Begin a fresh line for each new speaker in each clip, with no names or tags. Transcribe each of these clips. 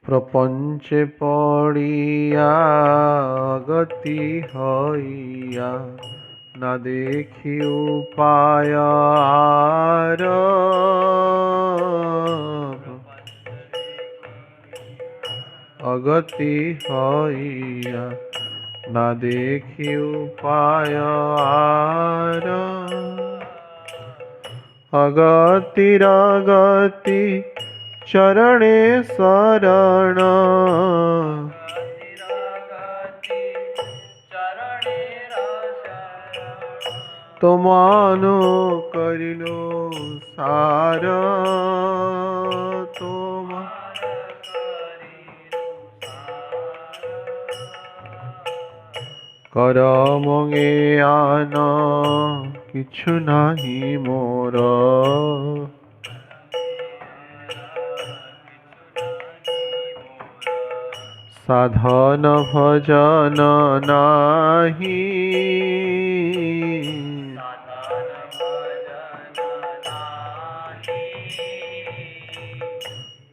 প্রপঞ্চে পড়িয়া গতি হইয়া না দেখি উপায় আর অগতি হইয়া না দেখি উপায় আর অগতির গতি চরণে শরণ তোমানো করিল সার তোমা করমঙে আন কিছু নাহি মোর সাধন ভজন নাহি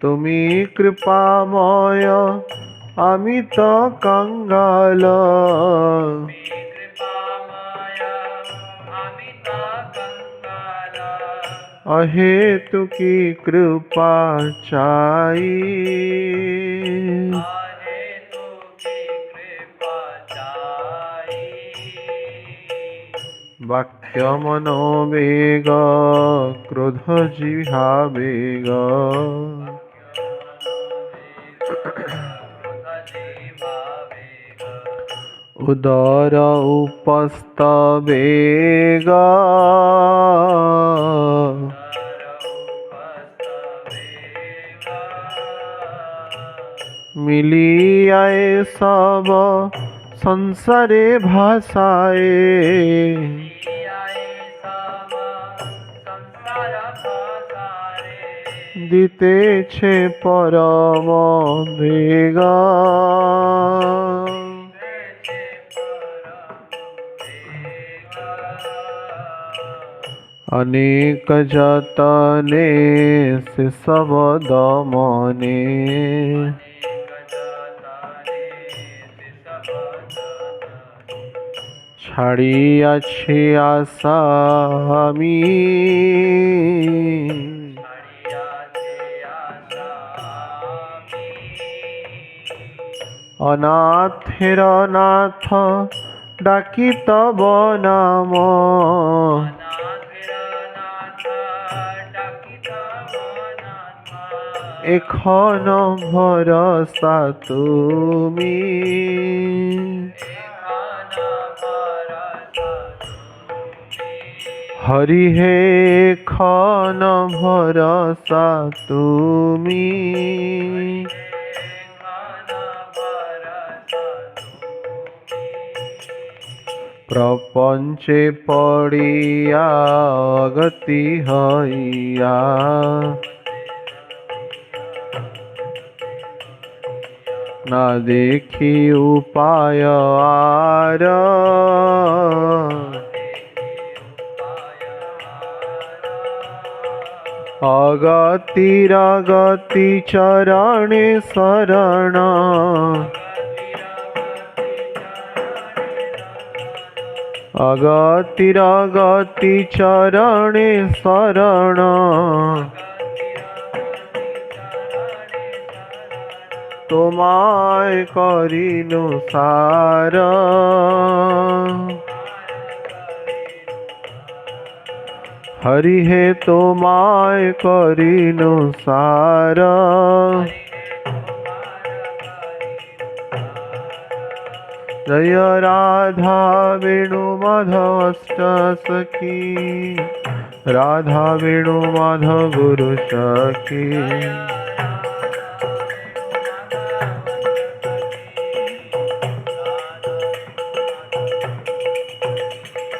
তুমি কৃপাময় আমি তো কঙ্গাল অহেতুকি কৃপা চাই বাক্য মনোবেগ ক্রোধ জিহ্বা বেগ উদর উপস্থ বেগ মিলিয়ায় সব সংসারে ভাষায় দিতেছে পরম বেগ অনেক যতনে শিশব দমনে ছাড়িয়াছি আশা আমি অনাথের নাথ ডাকি তব নাম এখন ভরসা তুমি হরি হে খন ভরসা তুমি প্রপঞ্চে পড়িয়া গতি হইয়া না দেখি উপায় আর অগতির গতি চরণে শরণ অগতির গতি চরণে শরণ তোমায় করিনু সার হরি হে তোমায় করিনু সার জয় রাধা বেণু মাধব অষ্ট সখী রাধা বেণু মাধব গুরু সখী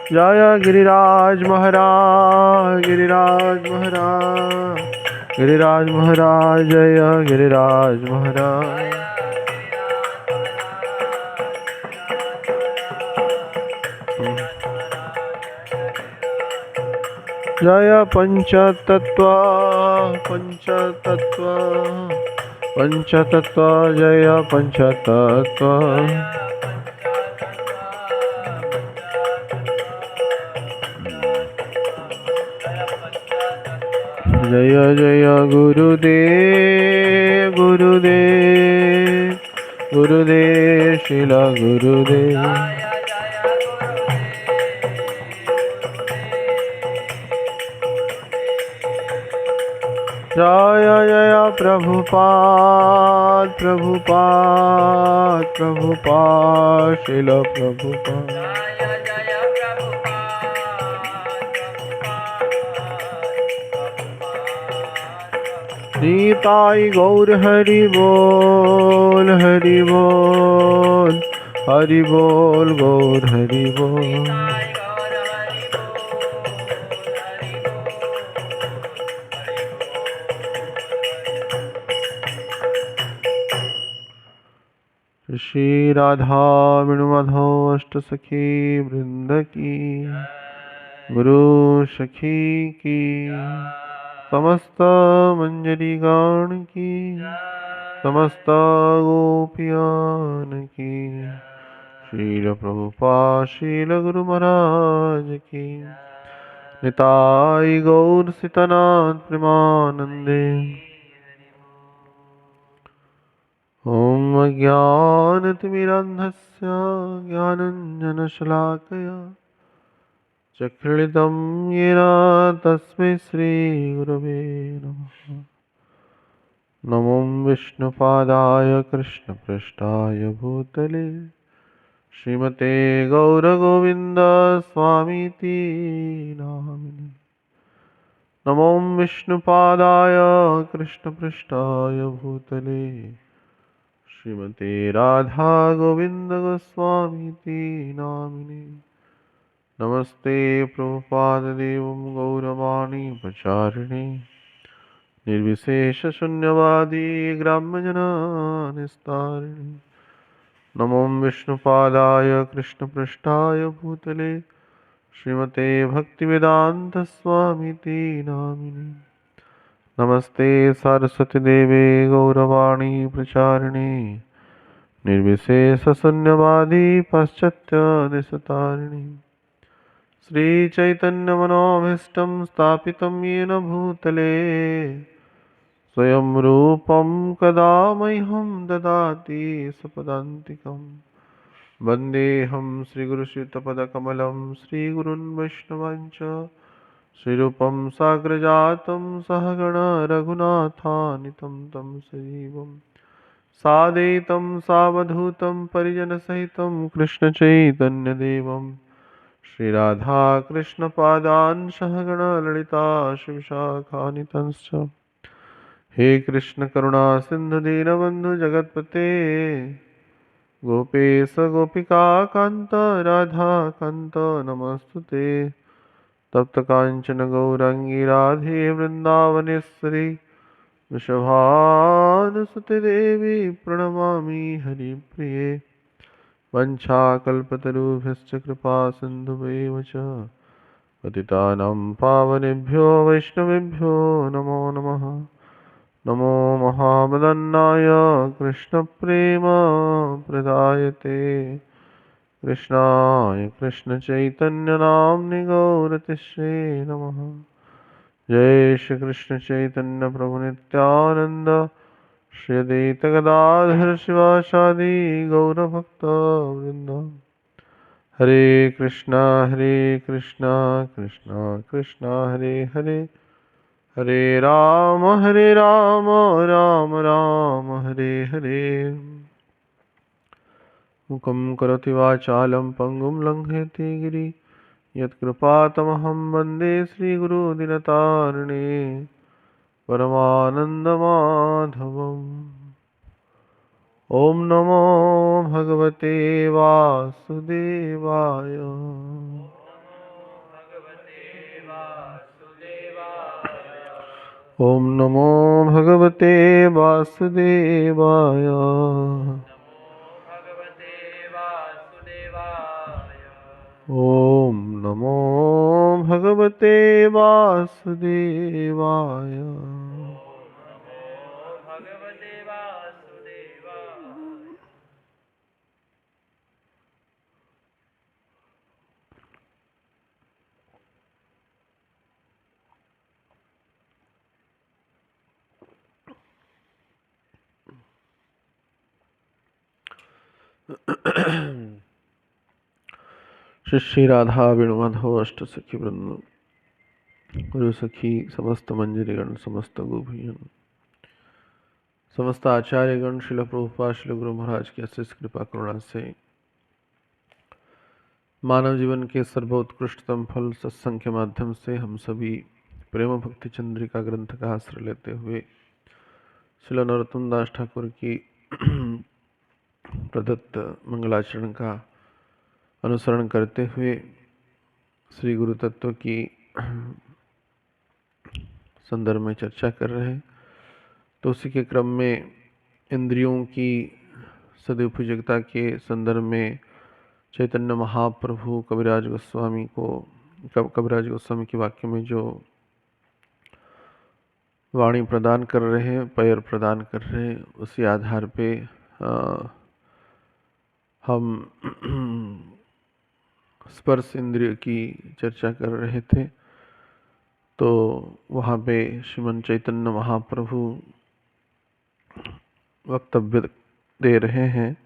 जय गिरिराज महाराज गिरिराज महाराज गिरिराज महाराज जय गिरिराज महाराज जय पंचतत्व पंचतत्व जय पंचतत्व जय जय गुरुदेव गुरुदेव गुरुदेव शिला गुरुदेव जय जय प्रभुपाद प्रभुपाद प्रभुपाद शिल प्रभुपाद नीताई गौर हरि बोल हरि बोल हरि बोल गौर हरि बोल श्री राधा वेणु माधव अष्ट सखी वृंद की गुरु सखी की समस्त मंजरी गान की समस्त गोपियान की श्रील प्रभुपाद श्रील गुरु महाराज की निताई गौर सीतानाथ प्रेमानंदे। ओम अज्ञानतिमिरान्धस्य ज्ञानञ्जनशलाकया चक्षुरुन्मीलितं येन तस्मै श्रीगुरवे नमः। नमो विष्णुपादाय कृष्णपृष्ठाय भूतले श्रीमते गौरगोविन्द स्वामीति नामिने। नमो विष्णुपादाय कृष्णपृष्ठाय भूतले श्रीमते राधा गोविंद गोस्वामीति नामिने। नमस्ते प्रभुपाददेवं गौरवाणी प्रचारिणे निर्विशेषशून्यवादी ग्राम्यजननिस्तारिणे। नमो विष्णुपादाय कृष्णपृष्ठाय भूतले श्रीमते भक्तिवेदान्तस्वामीति नामिने। नमस्ते सरस्वती देवे गौरवाणी प्रचारिणे निर्विशेषशून्यवादी पाश्चात्यदेशतारिणे। श्रीचैतन्यमनोभीष्टं स्थापितं येन भूतले स्वयं रूपं कदा मह्यं ददाति स्वपदान्तिकं। वन्देऽहं श्रीगुरुश्रीयुतपदकमलं श्रीगुरून् वैष्णवांश्च श्रीरूपं साग्रजातं सहगण रघुनाथान्वितं तं सजीवं साद्वैतं सावधूतं परिजनसहितं कृष्णचैतन्यदेवं श्रीराधाकृष्णपादान् सहगण ललिता शिवशाखान्वितंश्च। हे कृष्ण करुणा सिन्धु दीनबन्धु जगत्पते गोपेश गोपिका कान्त राधा कान्त नमस्तुते। तप्त कांचन गौरांगी राधे वृंदावनेश्वरी वृषभानुसुते देवी प्रणमामि हरिप्रिये। वंशाकल्पतरुभ्यश्च कृपा सिन्धुभ्येव च पतितानां पावनेभ्यो वैष्णवेभ्यो नमो नमः। नमो महावदन्नाय कृष्णप्रेमप्रदायते कृष्णाय कृष्णचैतन्यनाम्नि गौरतिष्ठे नमः। जय श्री कृष्ण चैतन्य प्रभु नित्यानंद श्री अद्वैत गदाधर शिवासादि गौरभक्तवृंद। हरे कृष्णा कृष्णा कृष्णा हरे हरे हरे राम राम राम हरे हरे। मुखं करोति वाचालं पङ्गुं लङ्घयति गिरि यत्कृपातमहं वन्दे श्रीगुरुदिनतारिणे परमानन्दमाधवम्। ॐ नमो भगवते वासुदेवाय। ॐ नमो भगवते वासुदेवाय। ॐ नमो भगवते वासुदेवाय। श्री श्री राधा वेणुमाधव अष्ट सखी वृंद गुरु सखी समस्त मंजरीगण समस्त गोभियन समस्त आचार्यगण शिल प्रभुपाद शिल गुरु महाराज की अशेष कृपा करुणा से मानव जीवन के सर्वोत्कृष्टतम फल सत्संग के माध्यम से हम सभी प्रेम भक्ति चंद्रिका ग्रंथ का आश्रय लेते हुए शिल नरोत्तम दास ठाकुर की प्रदत्त मंगलाचरण का अनुसरण करते हुए श्री गुरु तत्व की संदर्भ में चर्चा कर रहे हैं। तो उसी के क्रम में इंद्रियों की सदुपयोगिता के संदर्भ में चैतन्य महाप्रभु कविराज गोस्वामी के वाक्य में जो वाणी प्रदान कर रहे हैं, पैर प्रदान कर रहे हैं, उसी आधार पे हम स्पर्श इंद्रिय की चर्चा कर रहे थे। तो वहाँ पे श्रीमन चैतन्य महाप्रभु वक्तव्य दे रहे हैं।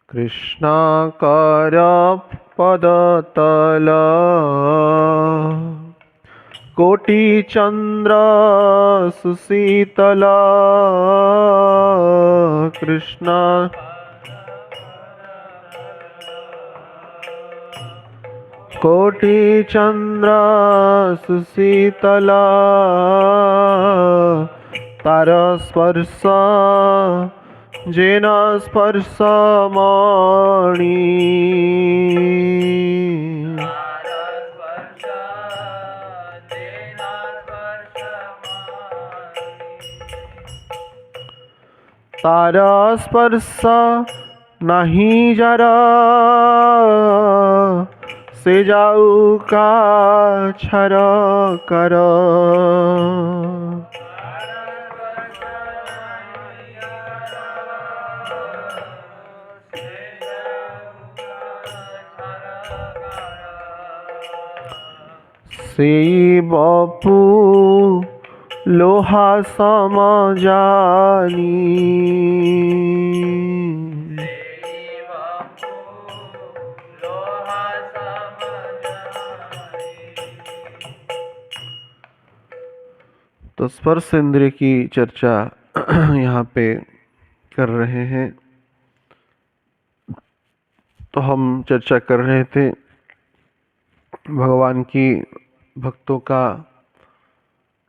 कृष्णाकारा पदतला कोटि चंद्र सुशीतला कृष्णा कोटि चंद्र सुशीतला तार स्पर्श जेन स्पर्श मणि तार स्पर्श नहीं जरा से जाऊ का छर कर से बपू लोहा समझानी तो स्पर्श इंद्रिय की चर्चा यहाँ पे कर रहे हैं। तो हम चर्चा कर रहे थे भगवान की भक्तों का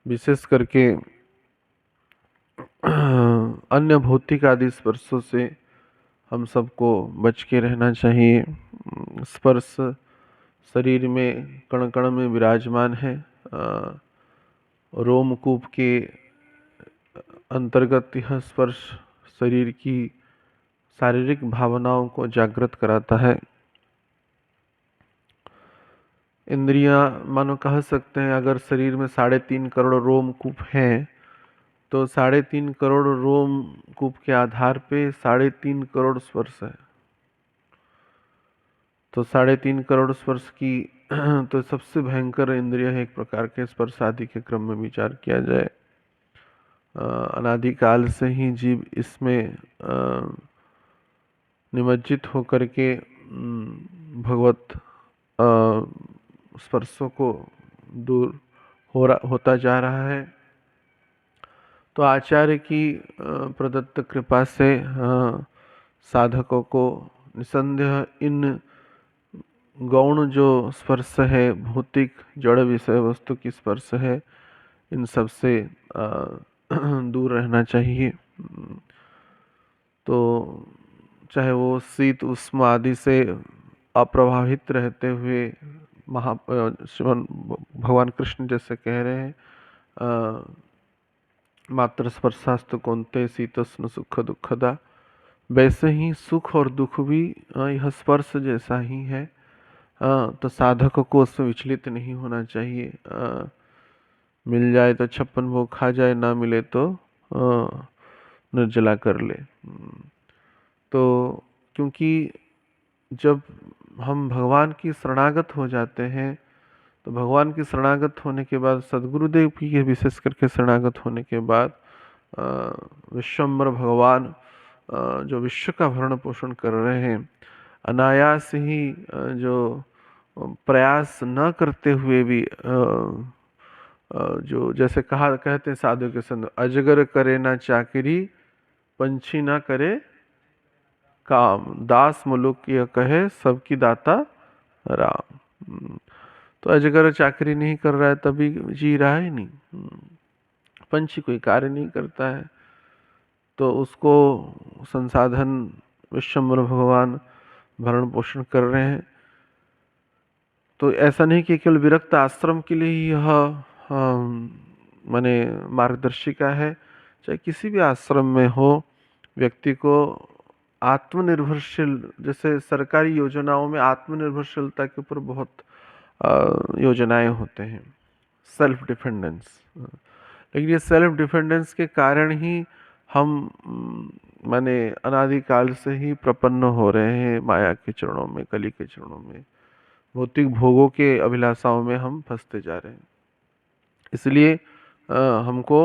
विशेष करके अन्य भौतिक आदि स्पर्शों से हम सबको बच के रहना चाहिए। स्पर्श शरीर में कण कण में विराजमान है। रोमकूप के अंतर्गत यह स्पर्श शरीर की शारीरिक भावनाओं को जागृत कराता है। इंद्रियां मानो कह सकते हैं, अगर शरीर में 3.5 करोड़ रोमकूप हैं तो 3.5 करोड़ रोमकूप के आधार पे 3.5 करोड़ स्पर्श है। तो 3.5 करोड़ स्पर्श की तो सबसे भयंकर इंद्रिय है एक प्रकार के स्पर्श आदि के क्रम में विचार किया जाए। अनादिकाल से ही जीव इसमें निमज्जित होकर के भगवत स्पर्शों को दूर होता जा रहा है। तो आचार्य की प्रदत्त कृपा से साधकों को निसंदेह इन गौण जो स्पर्श है, भौतिक जड़ विषय वस्तु की स्पर्श है, इन सब से दूर रहना चाहिए। तो चाहे वो शीत उष्ण आदि से अप्रभावित रहते हुए श्रीमन भगवान कृष्ण जैसे कह रहे हैं, मात्र स्पर्शास्तु कौन्तेय शीतोष्ण सुख दुखदा, वैसे ही सुख और दुख भी यह स्पर्श जैसा ही है। तो साधक को उसमें विचलित नहीं होना चाहिए। मिल जाए तो 56 भोग खा जाए, ना मिले तो निर्जला कर ले। तो क्योंकि जब हम भगवान की शरणागत हो जाते हैं, तो भगवान की शरणागत होने के बाद, सदगुरुदेव की ये विशेष करके शरणागत होने के बाद अ, विश्वम्भर भगवान जो विश्व का भरण पोषण कर रहे हैं, अनायास ही जो प्रयास न करते हुए भी जो जैसे कहा कहते हैं साधु के संत, अजगर करे ना चाकरी, पंछी ना करे काम, दास मुलुक यह कहे सबकी दाता राम। तो अजगर चाकरी नहीं कर रहा है तभी जी रहा है नहीं। पंछी कोई कार्य नहीं करता है तो उसको संसाधन विश्वम्भर भगवान भरण पोषण कर रहे हैं। तो ऐसा नहीं कि केवल विरक्त आश्रम के लिए ही यह माने मार्गदर्शिका है, चाहे किसी भी आश्रम में हो, व्यक्ति को आत्मनिर्भरशील, जैसे सरकारी योजनाओं में आत्मनिर्भरशीलता के ऊपर बहुत योजनाएं होते हैं, सेल्फ डिपेंडेंस। लेकिन ये सेल्फ डिपेंडेंस के कारण ही हम माने अनादिकाल से ही प्रपन्न हो रहे हैं माया के चरणों में, कली के चरणों में, भौतिक भोगों के अभिलाषाओं में हम फंसते जा रहे हैं। इसलिए हमको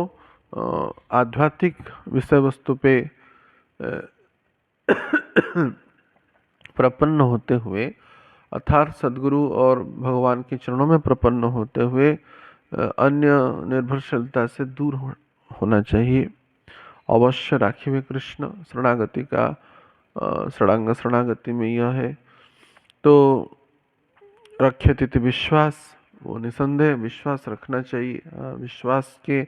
आध्यात्मिक विषय वस्तु पे प्रपन्न होते हुए, अर्थात सदगुरु और भगवान के चरणों में प्रपन्न होते हुए अन्य निर्भरशीलता से दूर होना चाहिए। अवश्य राखी हुए कृष्ण शरणागति का षडांग शरणागति में यह है। तो रक्षति विश्वास, वो निसंदेह विश्वास रखना चाहिए। विश्वास के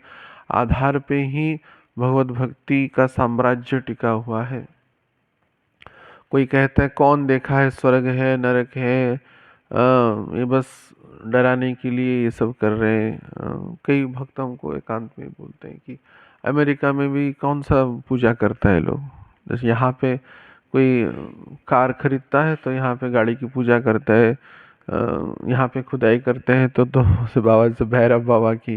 आधार पे ही भगवत भक्ति का साम्राज्य टिका हुआ है। कोई कहता है कौन देखा है, स्वर्ग है नरक है, ये बस डराने के लिए ये सब कर रहे हैं। कई भक्त हमको एकांत में बोलते हैं कि अमेरिका में भी कौन सा पूजा करता है लोग। जैसे यहाँ पे कोई कार खरीदता है तो यहाँ पे गाड़ी की पूजा करता है, यहाँ पे खुदाई करते हैं तो से बाबा से भैरव बाबा की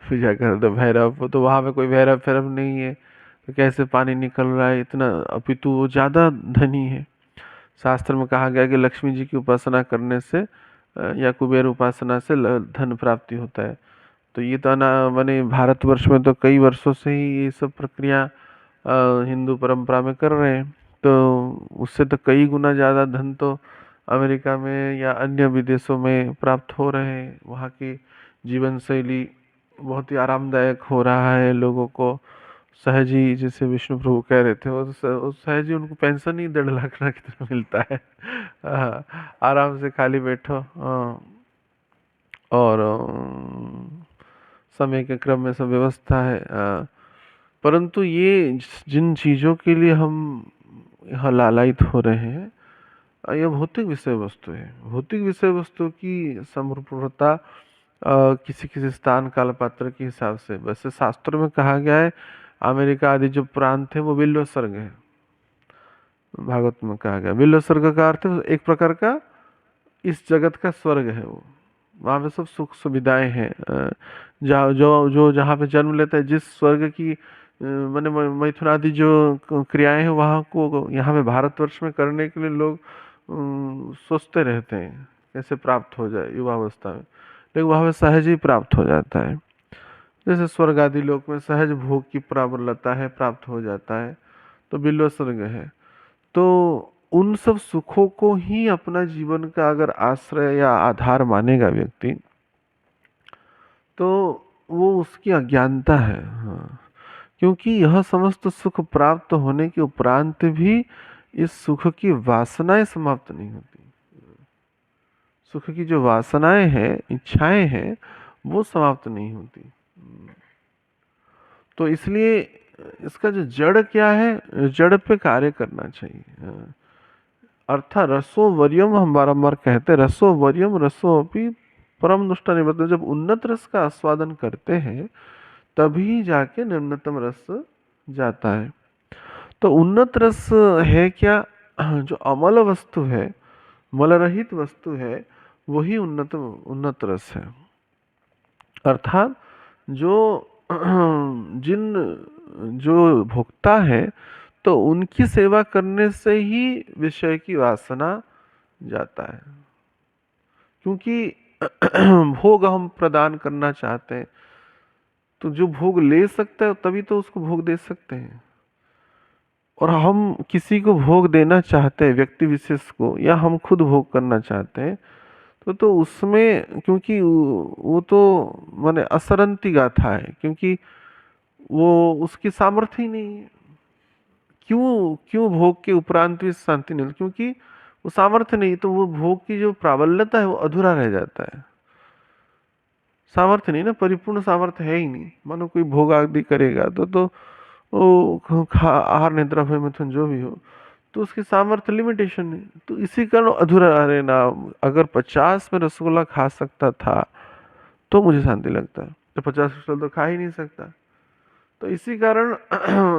पूजा करते, भैरव, तो वहाँ पे कोई भैरव फैरव नहीं है तो कैसे पानी निकल रहा है इतना, अपितु वो ज़्यादा धनी है। शास्त्र में कहा गया कि लक्ष्मी जी की उपासना करने से या कुबेर उपासना से धन प्राप्ति होता है। तो ये तो ना माने भारतवर्ष में तो कई वर्षों से ही ये सब प्रक्रिया हिंदू परंपरा में कर रहे हैं, तो उससे तो कई गुना ज़्यादा धन तो अमेरिका में या अन्य विदेशों में प्राप्त हो रहे हैं। वहाँ की जीवन शैली बहुत ही आरामदायक हो रहा है लोगों को। सहज ही, जैसे विष्णु प्रभु कह रहे थे, वो सहज ही उनको पेंशन ही 1.5 लाख ना कितना मिलता है। आराम से खाली बैठो और समय के क्रम में सब व्यवस्था है। परंतु ये जिन चीज़ों के लिए हम यहाँ लालायित हो रहे हैं, यह भौतिक विषय वस्तु है। भौतिक विषय वस्तु की संपूर्णता किसी किसी स्थान काल पात्र के हिसाब से, वैसे शास्त्रों में कहा गया है अमेरिका आदि जो प्रांत है वो बिल्व स्वर्ग है। भागवत में कहा गया बिल्व स्वर्ग का अर्थ है एक प्रकार का इस जगत का स्वर्ग है वो। वहाँ पे सब सुख सुविधाएं हैं। जहाँ जो जहाँ पे जन्म लेता है, जिस स्वर्ग की मैंने मैथुन आदि जो क्रियाएं हैं वहाँ को यहाँ पे भारतवर्ष में करने के लिए लोग सोचते रहते हैं कैसे प्राप्त हो जाए युवावस्था में, लेकिन वहाँ पे सहज ही प्राप्त हो जाता है। जैसे स्वर्ग आदि लोक में सहज भोग की प्रबलता है, प्राप्त हो जाता है, तो बिल्व स्वर्ग है। तो उन सब सुखों को ही अपना जीवन का अगर आश्रय या आधार मानेगा व्यक्ति, तो वो उसकी अज्ञानता है। हाँ, क्योंकि यह समस्त सुख प्राप्त होने के उपरांत भी इस सुख की वासनाएं समाप्त नहीं होती। सुख की जो वासनाएं हैं, इच्छाएं हैं, वो समाप्त नहीं होती। तो इसलिए इसका जो जड़ क्या है, जड़ पे कार्य करना चाहिए। अर्थात रसो वरियम, हम बारम्बार कहते हैं रसो वरियम रसो अपि परम दुष्टा निबद्धम। जब उन्नत रस का आस्वादन करते हैं तभी जाके निम्नतम रस जाता है। तो उन्नत रस है क्या? जो अमल वस्तु है, मल रहित वस्तु है, वही उन्नत रस है। अर्थात जो जिन जो भोक्ता है तो उनकी सेवा करने से ही विषय की वासना जाता है, क्योंकि भोग हम प्रदान करना चाहते हैं, तो जो भोग ले सकता है तभी तो उसको भोग दे सकते हैं। और हम किसी को भोग देना चाहते हैं, व्यक्ति विशेष को, या हम खुद भोग करना चाहते हैं, तो उसमें क्योंकि वो तो माने असरंती गाथा है, क्योंकि वो उसकी सामर्थ्य ही नहीं है। क्यों क्यों भोग के उपरांत भी शांति नहीं, क्योंकि वो सामर्थ्य नहीं, तो वो भोग की जो प्राबल्यता है वो अधूरा रह जाता है। सामर्थ्य नहीं ना, परिपूर्ण सामर्थ्य है ही नहीं। मानो कोई भोग आदि करेगा तो वो आहार निद्रा भय मिथुन जो भी हो, तो उसकी सामर्थ्य लिमिटेशन है, तो इसी कारण अधूरा रहना। अगर 50 में रसगुल्ला खा सकता था तो मुझे शांति लगता, तो 50 रसगुल्ला तो खा ही नहीं सकता। तो इसी कारण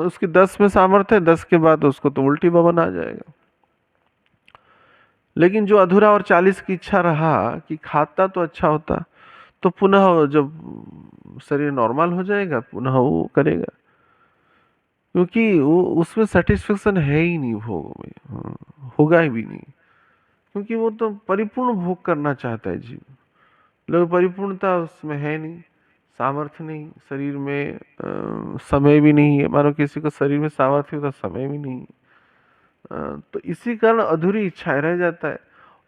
उसकी 10 में सामर्थ्य है, 10 के बाद उसको तो उल्टी भवन आ जाएगा। लेकिन जो अधूरा और 40 की इच्छा रहा कि खाता तो अच्छा होता, तो पुनः जब शरीर नॉर्मल हो जाएगा पुनः वो करेगा, क्योंकि वो उसमें सेटिस्फेक्शन है ही नहीं भोग में। होगा ही भी नहीं, क्योंकि वो तो परिपूर्ण भोग करना चाहता है जीव, लेकिन परिपूर्णता उसमें है नहीं, सामर्थ्य नहीं, शरीर में समय भी नहीं है। मानो किसी को शरीर में सामर्थ्य होता, समय भी नहीं, तो इसी कारण अधूरी इच्छाएं रह जाता है।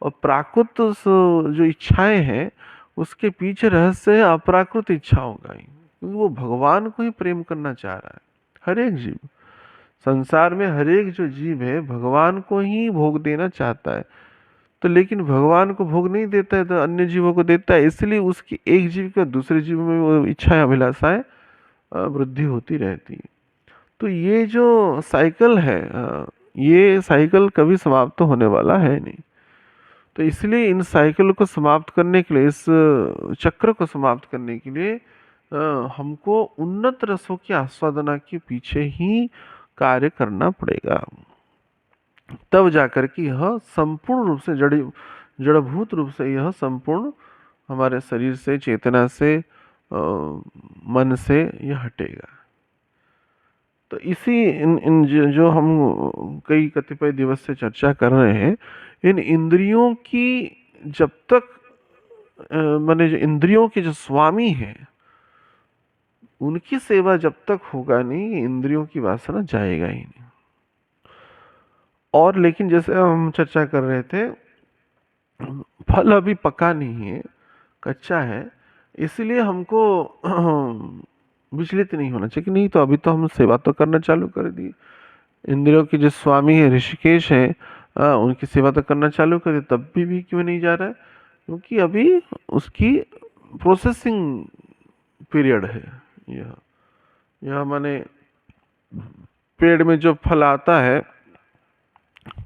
और प्राकृत जो इच्छाएं हैं उसके पीछे रहस्य है अप्राकृत इच्छाओं का ही, क्योंकि वो भगवान को ही प्रेम करना चाह रहा है। हर एक जीव संसार में, हर एक जो जीव है भगवान को ही भोग देना चाहता है, तो लेकिन भगवान को भोग नहीं देता है तो अन्य जीवों को देता है, इसलिए उसकी एक जीव का दूसरे जीव में वो इच्छाएं अभिलाषाएं वृद्धि होती रहती है। तो ये जो साइकिल है, ये साइकिल कभी समाप्त तो होने वाला है नहीं। तो इसलिए इन साइकिल को समाप्त करने के लिए, इस चक्र को समाप्त करने के लिए हमको उन्नत रसों की आस्वादना के पीछे ही कार्य करना पड़ेगा। तब जाकर के यह संपूर्ण रूप से जड़भूत रूप से यह संपूर्ण हमारे शरीर से, चेतना से, मन से यह हटेगा। तो इसी इन जो हम कई कतिपय दिवस से चर्चा कर रहे हैं, इन इंद्रियों की जब तक माने जो इंद्रियों के जो स्वामी हैं उनकी सेवा जब तक होगा नहीं, इंद्रियों की वासना जाएगा ही नहीं। और लेकिन जैसे हम चर्चा कर रहे थे, फल अभी पका नहीं है, कच्चा है, इसलिए हमको विचलित नहीं होना चाहिए कि नहीं तो अभी तो हम सेवा तो करना चालू कर दी। इंद्रियों के जो स्वामी है ऋषिकेश है, उनकी सेवा तो करना चालू कर दी, तब भी क्यों नहीं जा रहा है? क्योंकि अभी उसकी प्रोसेसिंग पीरियड है। यह यह माने पेड़ में जो फल आता है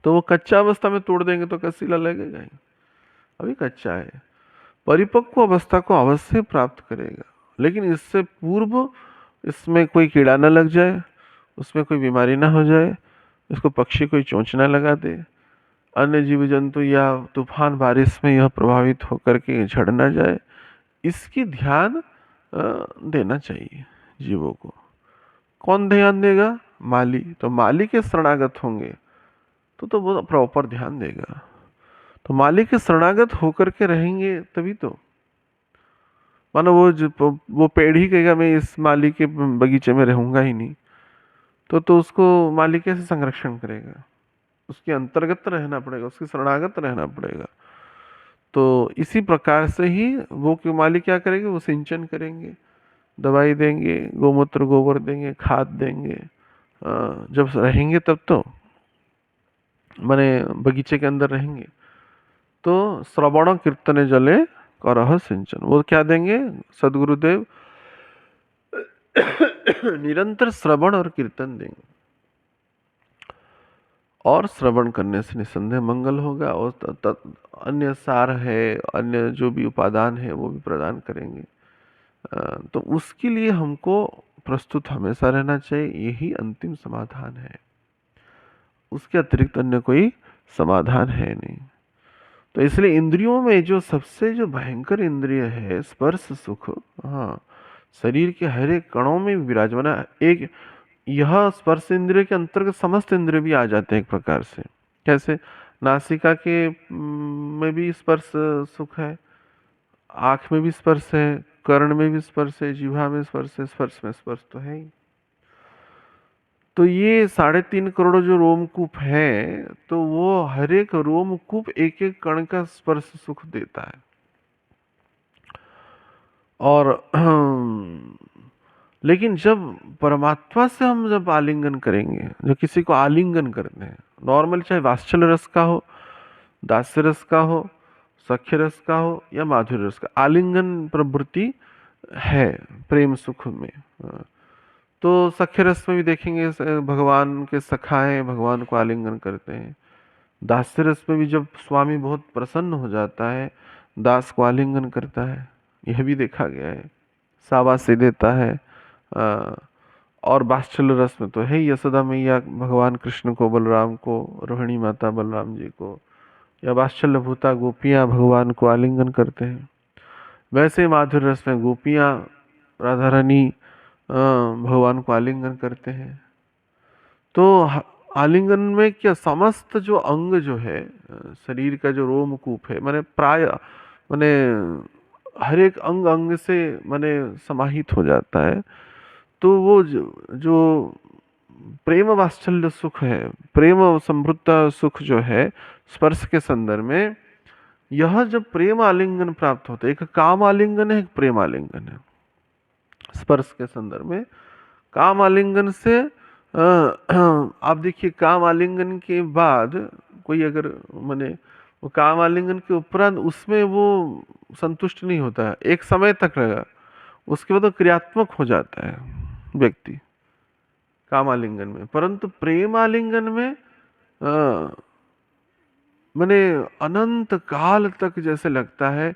तो वो कच्चा अवस्था में तोड़ देंगे तो कसीला लगेगा ही, अभी कच्चा है। परिपक्व अवस्था को अवश्य प्राप्त करेगा, लेकिन इससे पूर्व इसमें कोई कीड़ा न लग जाए, उसमें कोई बीमारी ना हो जाए, इसको पक्षी कोई चोंच ना लगा दे, अन्य जीव जंतु या तूफान बारिश में यह प्रभावित होकर के झड़ ना जाए, इसकी ध्यान देना चाहिए जीवों को। कौन ध्यान देगा? माली। तो माली के शरणागत होंगे तो वो प्रॉपर ध्यान देगा। तो माली के शरणागत होकर के रहेंगे तभी तो, मानो वो पेड़ ही कहेगा मैं इस माली के बगीचे में रहूंगा ही नहीं, तो उसको माली कैसे संरक्षण करेगा? उसके अंतर्गत रहना पड़ेगा, उसके शरणागत रहना पड़ेगा। तो इसी प्रकार से ही वो के माली क्या करेंगे? वो सिंचन करेंगे, दवाई देंगे, गोमूत्र गोबर देंगे, खाद देंगे, जब रहेंगे तब तो, माने बगीचे के अंदर रहेंगे तो श्रवण कीर्तने जले करह सिंचन, वो क्या देंगे? सदगुरुदेव निरंतर श्रवण और कीर्तन देंगे, और श्रवण करने से निसंदेह मंगल होगा, और अन्य सार है, अन्य जो भी उपादान है वो भी प्रदान करेंगे। तो उसके लिए हमको प्रस्तुत हमेशा रहना चाहिए, यही अंतिम समाधान है, उसके अतिरिक्त अन्य कोई समाधान है नहीं। तो इसलिए इंद्रियों में जो सबसे जो भयंकर इंद्रिय है स्पर्श सुख, हाँ, शरीर के हर एक कणों में विराजमान है। एक यह स्पर्श इंद्रिय के अंतर्गत समस्त इंद्रिय भी आ जाते हैं एक प्रकार से। कैसे? नासिका के में भी स्पर्श सुख है, आँख में भी स्पर्श है, कर्ण में भी स्पर्श है, जिह्वा में स्पर्श है, स्पर्श में स्पर्श तो है ही। तो ये 3.5 करोड़ जो रोमकूप है, तो वो हर एक रोमकूप एक एक कण का स्पर्श सुख देता है। और लेकिन जब परमात्मा से हम जब आलिंगन करेंगे, जो किसी को आलिंगन करते हैं, नॉर्मल चाहे वात्सल्य रस का हो, दास्य रस का हो, सख्य रस का हो या माधुर्य रस का, आलिंगन प्रवृत्ति है प्रेम सुख में। तो सख्य रस में भी देखेंगे भगवान के सखाएं भगवान को आलिंगन करते हैं। दास्य रस में भी जब स्वामी बहुत प्रसन्न हो जाता है, दास को आलिंगन करता है, यह भी देखा गया है, शाबाशी देता है। और वात्सल्य रस में तो है ही, यशोदा मैया भगवान कृष्ण को, बलराम को, रोहिणी माता बलराम जी को, या वात्सल्य भूता गोपियाँ भगवान को आलिंगन करते हैं। वैसे माधुर्य रस में गोपियाँ, राधा रानी भगवान को आलिंगन करते हैं। तो आलिंगन में क्या समस्त जो अंग जो है, शरीर का जो रोमकूप है, माने प्राय माने हर एक अंग अंग से माने समाहित हो जाता है। तो वो जो प्रेम वात्सल्य सुख है, प्रेम समृद्ध सुख जो है स्पर्श के संदर्भ में, यह जब प्रेम आलिंगन प्राप्त होता है, एक काम आलिंगन है, एक प्रेम आलिंगन है। स्पर्श के संदर्भ में काम आलिंगन से आप देखिए, काम आलिंगन के बाद कोई अगर माने वो काम आलिंगन के उपरांत उसमें वो संतुष्ट नहीं होता है, एक समय तक रहेगा, उसके बाद वो क्रियात्मक हो जाता है व्यक्ति काम आलिंगन में। परंतु प्रेम आलिंगन में माने अनंत काल तक जैसे लगता है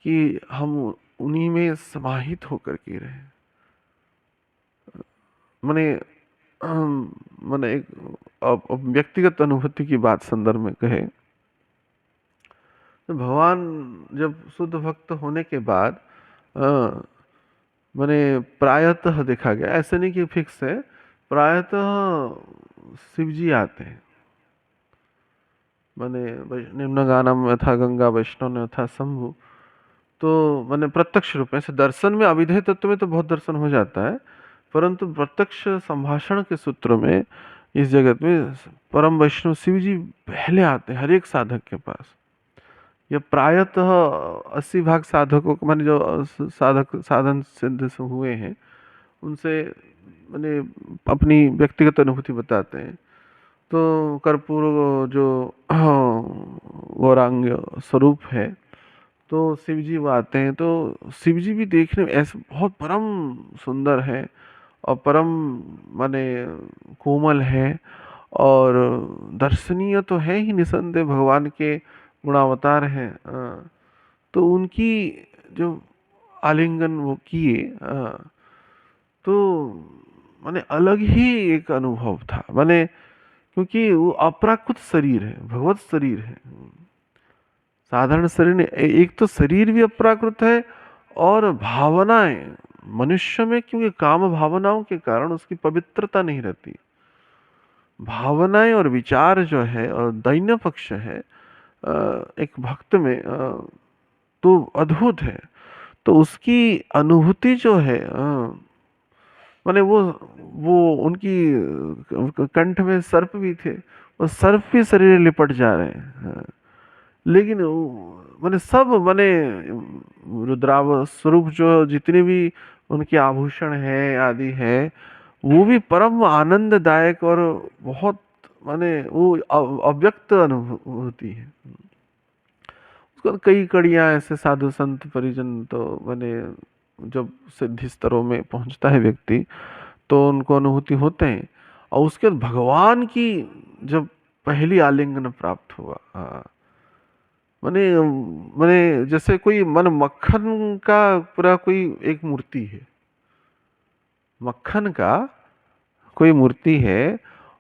कि हम उन्हीं में समाहित होकर के रहे। माने माने एक अब व्यक्तिगत अनुभूति की बात संदर्भ में कहे तो भगवान जब शुद्ध भक्त होने के बाद माने प्रायतः देखा गया, ऐसे नहीं कि फिक्स है, प्रायतः शिव जी आते हैं। माने निम्नगानम यथा गंगा वैष्णव यथा शंभु, तो माने प्रत्यक्ष रूप में से दर्शन में, अविधेय तत्व में तो बहुत दर्शन हो जाता है, परंतु प्रत्यक्ष संभाषण के सूत्रों में इस जगत में परम वैष्णव शिव जी पहले आते हैं हर एक साधक के पास। ये प्रायतः 80 भाग साधकों को, माने जो साधक साधन सिद्ध से हुए हैं, उनसे माने अपनी व्यक्तिगत अनुभूति बताते हैं। तो कर्पूर जो गौरांग स्वरूप है, तो शिव जी वो आते हैं, तो शिव जी भी देखने में ऐसे बहुत परम सुंदर है और परम माने कोमल है, और दर्शनीय तो है ही निसंदेह, भगवान के गुणावतार हैं। तो उनकी जो आलिंगन वो किए, तो माने अलग ही एक अनुभव था। माने क्योंकि वो अपराकृत शरीर है, भगवत शरीर है, साधारण शरीर नहीं। एक तो शरीर भी अपराकृत है, और भावनाएं मनुष्य में, क्योंकि काम भावनाओं के कारण उसकी पवित्रता नहीं रहती। भावनाएं और विचार जो है और दैन्य पक्ष है एक भक्त में, तो अद्भुत है। तो उसकी अनुभूति जो है, माने वो उनकी कंठ में सर्प भी थे, वो सर्प भी शरीर लिपट जा रहे हैं। लेकिन माने सब माने रुद्राव स्वरूप जो जितने भी उनके आभूषण है आदि है, वो भी परम आनंददायक और बहुत माने वो अव्यक्त अनुभूति है। उसके बाद कई कड़ियाँ ऐसे साधु संत परिजन, तो माने जब सिद्धि स्तरों में पहुंचता है व्यक्ति, तो उनको अनुभूति होते हैं। और उसके बाद भगवान की जब पहली आलिंगन प्राप्त हुआ, माने माने जैसे कोई मन मक्खन का पूरा कोई एक मूर्ति है, मक्खन का कोई मूर्ति है,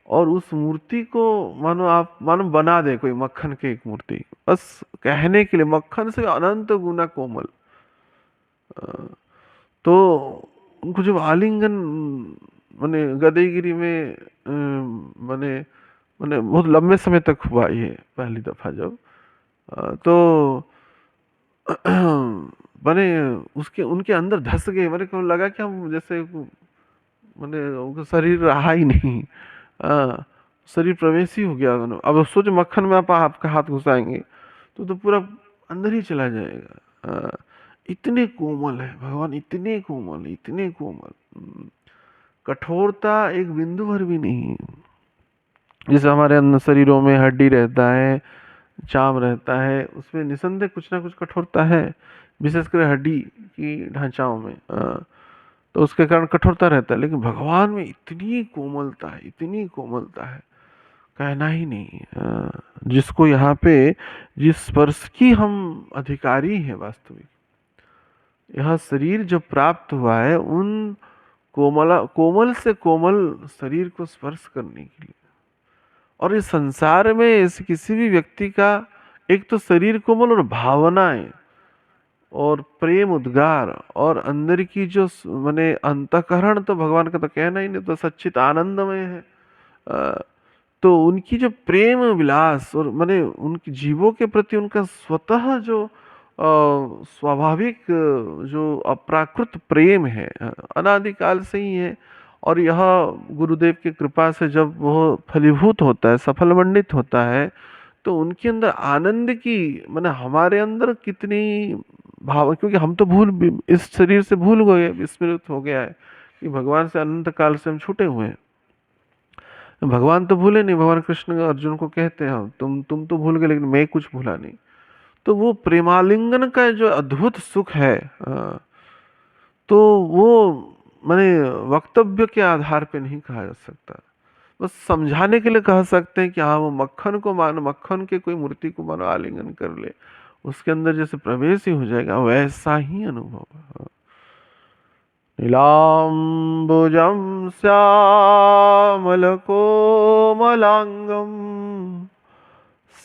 और उस मूर्ति को मानो आप मानो बना दे कोई मक्खन की एक मूर्ति, बस कहने के लिए, मक्खन से अनंत गुना कोमल। तो उनको जब आलिंगन माने गदेगिरी में माने माने बहुत लंबे समय तक हुआ ये पहली दफा जब तो माने उसके उनके अंदर धस गए, मेरे को लगा कि हम जैसे माने उनका शरीर रहा ही नहीं। शरीर प्रवेश ही हो गया उन्होंने। अब सोच मक्खन में आप आपका हाथ घुसाएंगे तो पूरा अंदर ही चला जाएगा। इतने कोमल है भगवान, इतने कोमल, इतने कोमल। कठोरता एक बिंदु भर भी नहीं है। जैसे हमारे अंदर शरीरों में हड्डी रहता है, चाम रहता है, उसमें निसंदेह कुछ ना कुछ कठोरता है, विशेषकर हड्डी की ढांचाओं में। तो उसके कारण कठोरता रहता है, लेकिन भगवान में इतनी कोमलता है, इतनी कोमलता है, कहना ही नहीं। जिसको यहाँ पे जिस स्पर्श की हम अधिकारी हैं वास्तविक, यह शरीर जो प्राप्त हुआ है उन कोमल से कोमल शरीर को स्पर्श करने के लिए। और इस संसार में इस किसी भी व्यक्ति का एक तो शरीर कोमल और भावनाएं और प्रेम उद्गार और अंदर की जो माने अंतःकरण, तो भगवान का तो कहना ही नहीं, तो सच्चित आनंदमय है। तो उनकी जो प्रेम विलास और माने उनकी जीवों के प्रति उनका स्वतः जो स्वाभाविक जो अप्राकृत प्रेम है, अनादिकाल से ही है। और यह गुरुदेव की कृपा से जब वो फलीभूत होता है, सफल मंडित होता है, तो उनके अंदर आनंद की माने हमारे अंदर कितनी भाव, क्योंकि हम तो इस शरीर से भूल गए, विस्मृत हो गया है कि भगवान से अनंत काल से हम छूटे हुए हैं। भगवान तो भूले नहीं, भगवान कृष्ण अर्जुन को कहते हैं तुम तो भूल गए लेकिन मैं कुछ भूला नहीं। तो वो प्रेमालिंगन का जो अद्भुत सुख है, तो वो माने वक्तव्य के आधार पे नहीं कहा जा सकता। बस समझाने के लिए कह सकते हैं कि हाँ, वो मक्खन को मानो, मक्खन के कोई मूर्ति को मानो आलिंगन कर ले, उसके अंदर जैसे प्रवेश ही हो जाएगा, वैसा ही अनुभव। नीलाम्बुजं श्यामलकोमलाङ्गं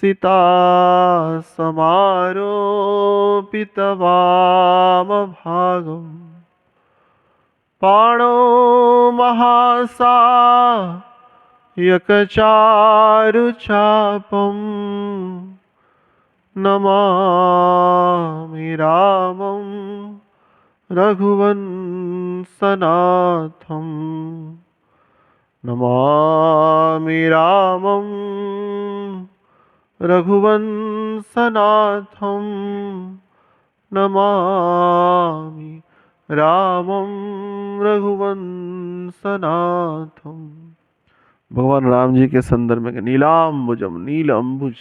सितासमारोपितवामभागं पाणौ महासायकचारुचापं नमामि रामं रघुवंशनाथं। नमामि रामं रघुवंशनाथं। नमामि रामं रघुवंशनाथं। भगवान राम जी के संदर्भ में नीलाम्बुजम, नील अंबुज,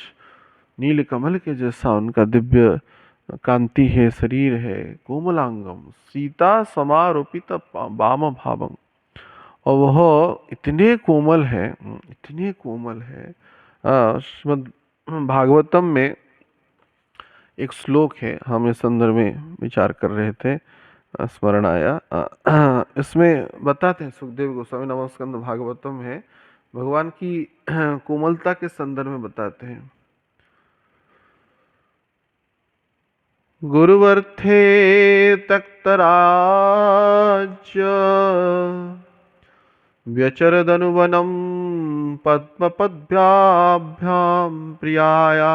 नील कमल के जैसा उनका दिव्य कांति है, शरीर है, कोमलांगम सीता समारोपित वाम भावम। और वह इतने कोमल है, इतने कोमल है। श्रीमद् भागवतम में एक श्लोक है, हम इस संदर्भ में विचार कर रहे थे, स्मरण आया। इसमें बताते हैं सुखदेव गोस्वामी, नवस्कंद भागवतम है, भगवान की कोमलता के संदर्भ में बताते हैं। गुरुवर्थे तक्तराज्य व्यचरदनुवनं पद्मपद्भ्याभ्यां प्रियाया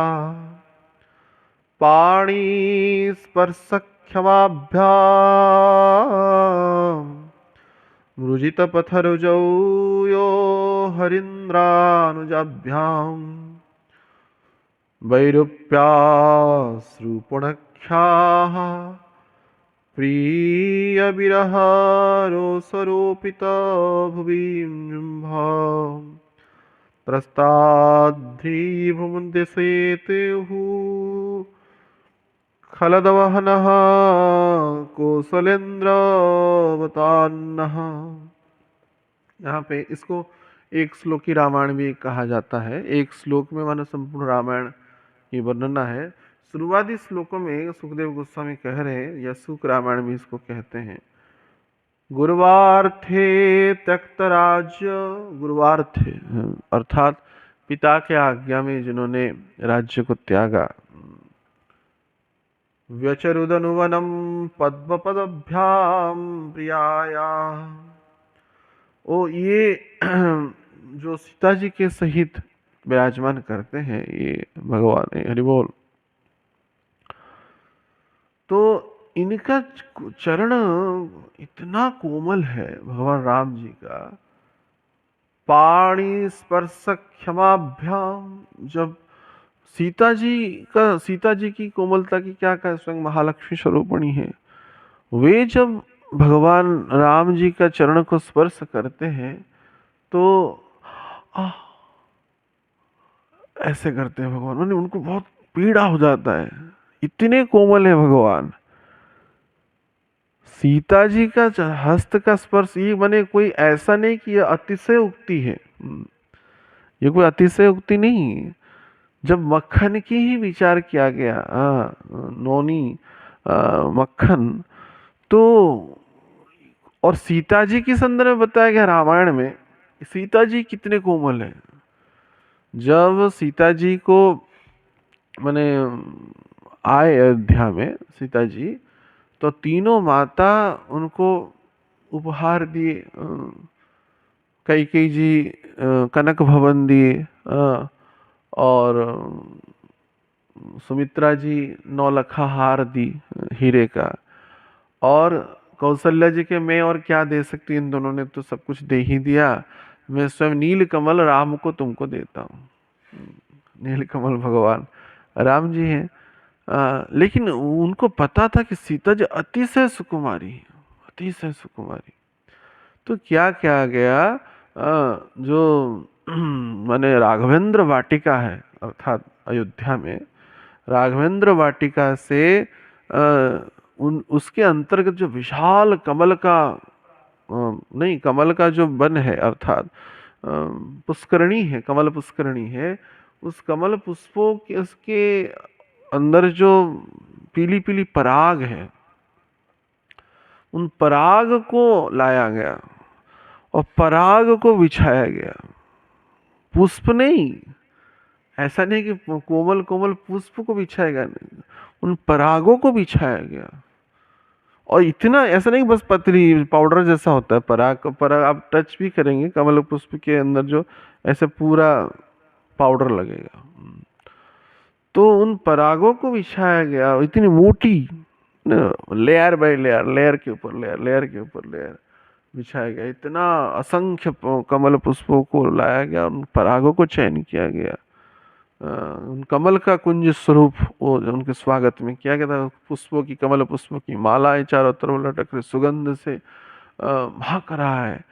पाणिस्पर्शक्षमाभ्यां मृजितपथरुजौ यो हरीन्द्रानुजाभ्यां वैरूप्याश्रुपुणख्याः प्रियविरहरोसरोपितभुवि प्रस्ताद्धिभुमध्यसेतुः खलदवहनः कौशलेन्द्रवतान्नः। यहाँ पे इसको एक श्लोकी रामायण भी कहा जाता है। एक श्लोक में मानो संपूर्ण रामायण की वर्णना है। शुरुआती श्लोकों में सुखदेव गोस्वामी कह रहे हैं, या सुख रामायण भी इसको कहते हैं, गुरुवार्थे त्यक्त राज्य, गुरुवार्थे अर्थात पिता के आज्ञा में जिन्होंने राज्य को त्यागा, व्यचरुदनुवनं पद्मपदभ्याम प्रियाया। ओ ये जो सीता जी के सहित विराजमान करते हैं ये भगवान, हरि बोल। तो इनका चरण इतना कोमल है भगवान राम जी का। पाणी स्पर्श क्षमाभ्याम, जब सीता जी की कोमलता की क्या कह, स्वयं महालक्ष्मी स्वरूपणी है, वे जब भगवान राम जी का चरण को स्पर्श करते हैं तो आह, ऐसे करते हैं भगवान, माने उनको बहुत पीड़ा हो जाता है, इतने कोमल है भगवान। सीता जी का हस्त का स्पर्श, ये माने कोई ऐसा नहीं कि यह अतिशयोक्ति है, ये कोई अतिशयोक्ति नहीं है। जब मक्खन की ही विचार किया गया, नौनी मक्खन, तो और सीता जी के संदर्भ में बताया गया रामायण में, सीता जी कितने कोमल है। जब सीता जी को माने आए अयोध्या में सीता जी, तो तीनों माता उनको उपहार दिए। कैकेयी जी कनक भवन दिए, और सुमित्रा जी नौलखा हार दी हीरे का, और कौशल्या जी के मैं और क्या दे सकती, इन दोनों ने तो सब कुछ दे ही दिया, मैं स्वयं नील कमल राम को तुमको देता हूँ। नील कमल भगवान राम जी हैं। लेकिन उनको पता था कि सीता जी अतिशय सुकुमारी है, अतिशय सुकुमारी। तो क्या किया गया, जो माने राघवेंद्र वाटिका है, अर्थात अयोध्या में राघवेंद्र वाटिका से उसके अंतर्गत जो विशाल कमल का नहीं, कमल का जो वन है, अर्थात पुष्करणी है, कमल पुष्करणी है, उस कमल पुष्पों के उसके अंदर जो पीली पीली पराग है, उन पराग को लाया गया और पराग को बिछाया गया, पुष्प नहीं। ऐसा नहीं कि कोमल कोमल पुष्प को बिछाया गया, नहीं, उन परागों को बिछाया गया। और इतना ऐसा नहीं बस पतली पाउडर जैसा होता है पराग, पराग आप टच भी करेंगे कमल पुष्प के अंदर जो ऐसे पूरा पाउडर लगेगा। तो उन परागों को बिछाया गया, इतनी मोटी लेयर बाय लेयर, लेयर के ऊपर लेयर, लेयर के ऊपर लेयर बिछाया गया, इतना असंख्य कमल पुष्पों को लाया गया, उन परागों को चयन किया गया। उन कमल का कुंज स्वरूप वो उनके स्वागत में किया गया था। पुष्पों की, कमल पुष्पों की मालाएं चारों तरफ लटक रही, सुगंध से महक रहा है।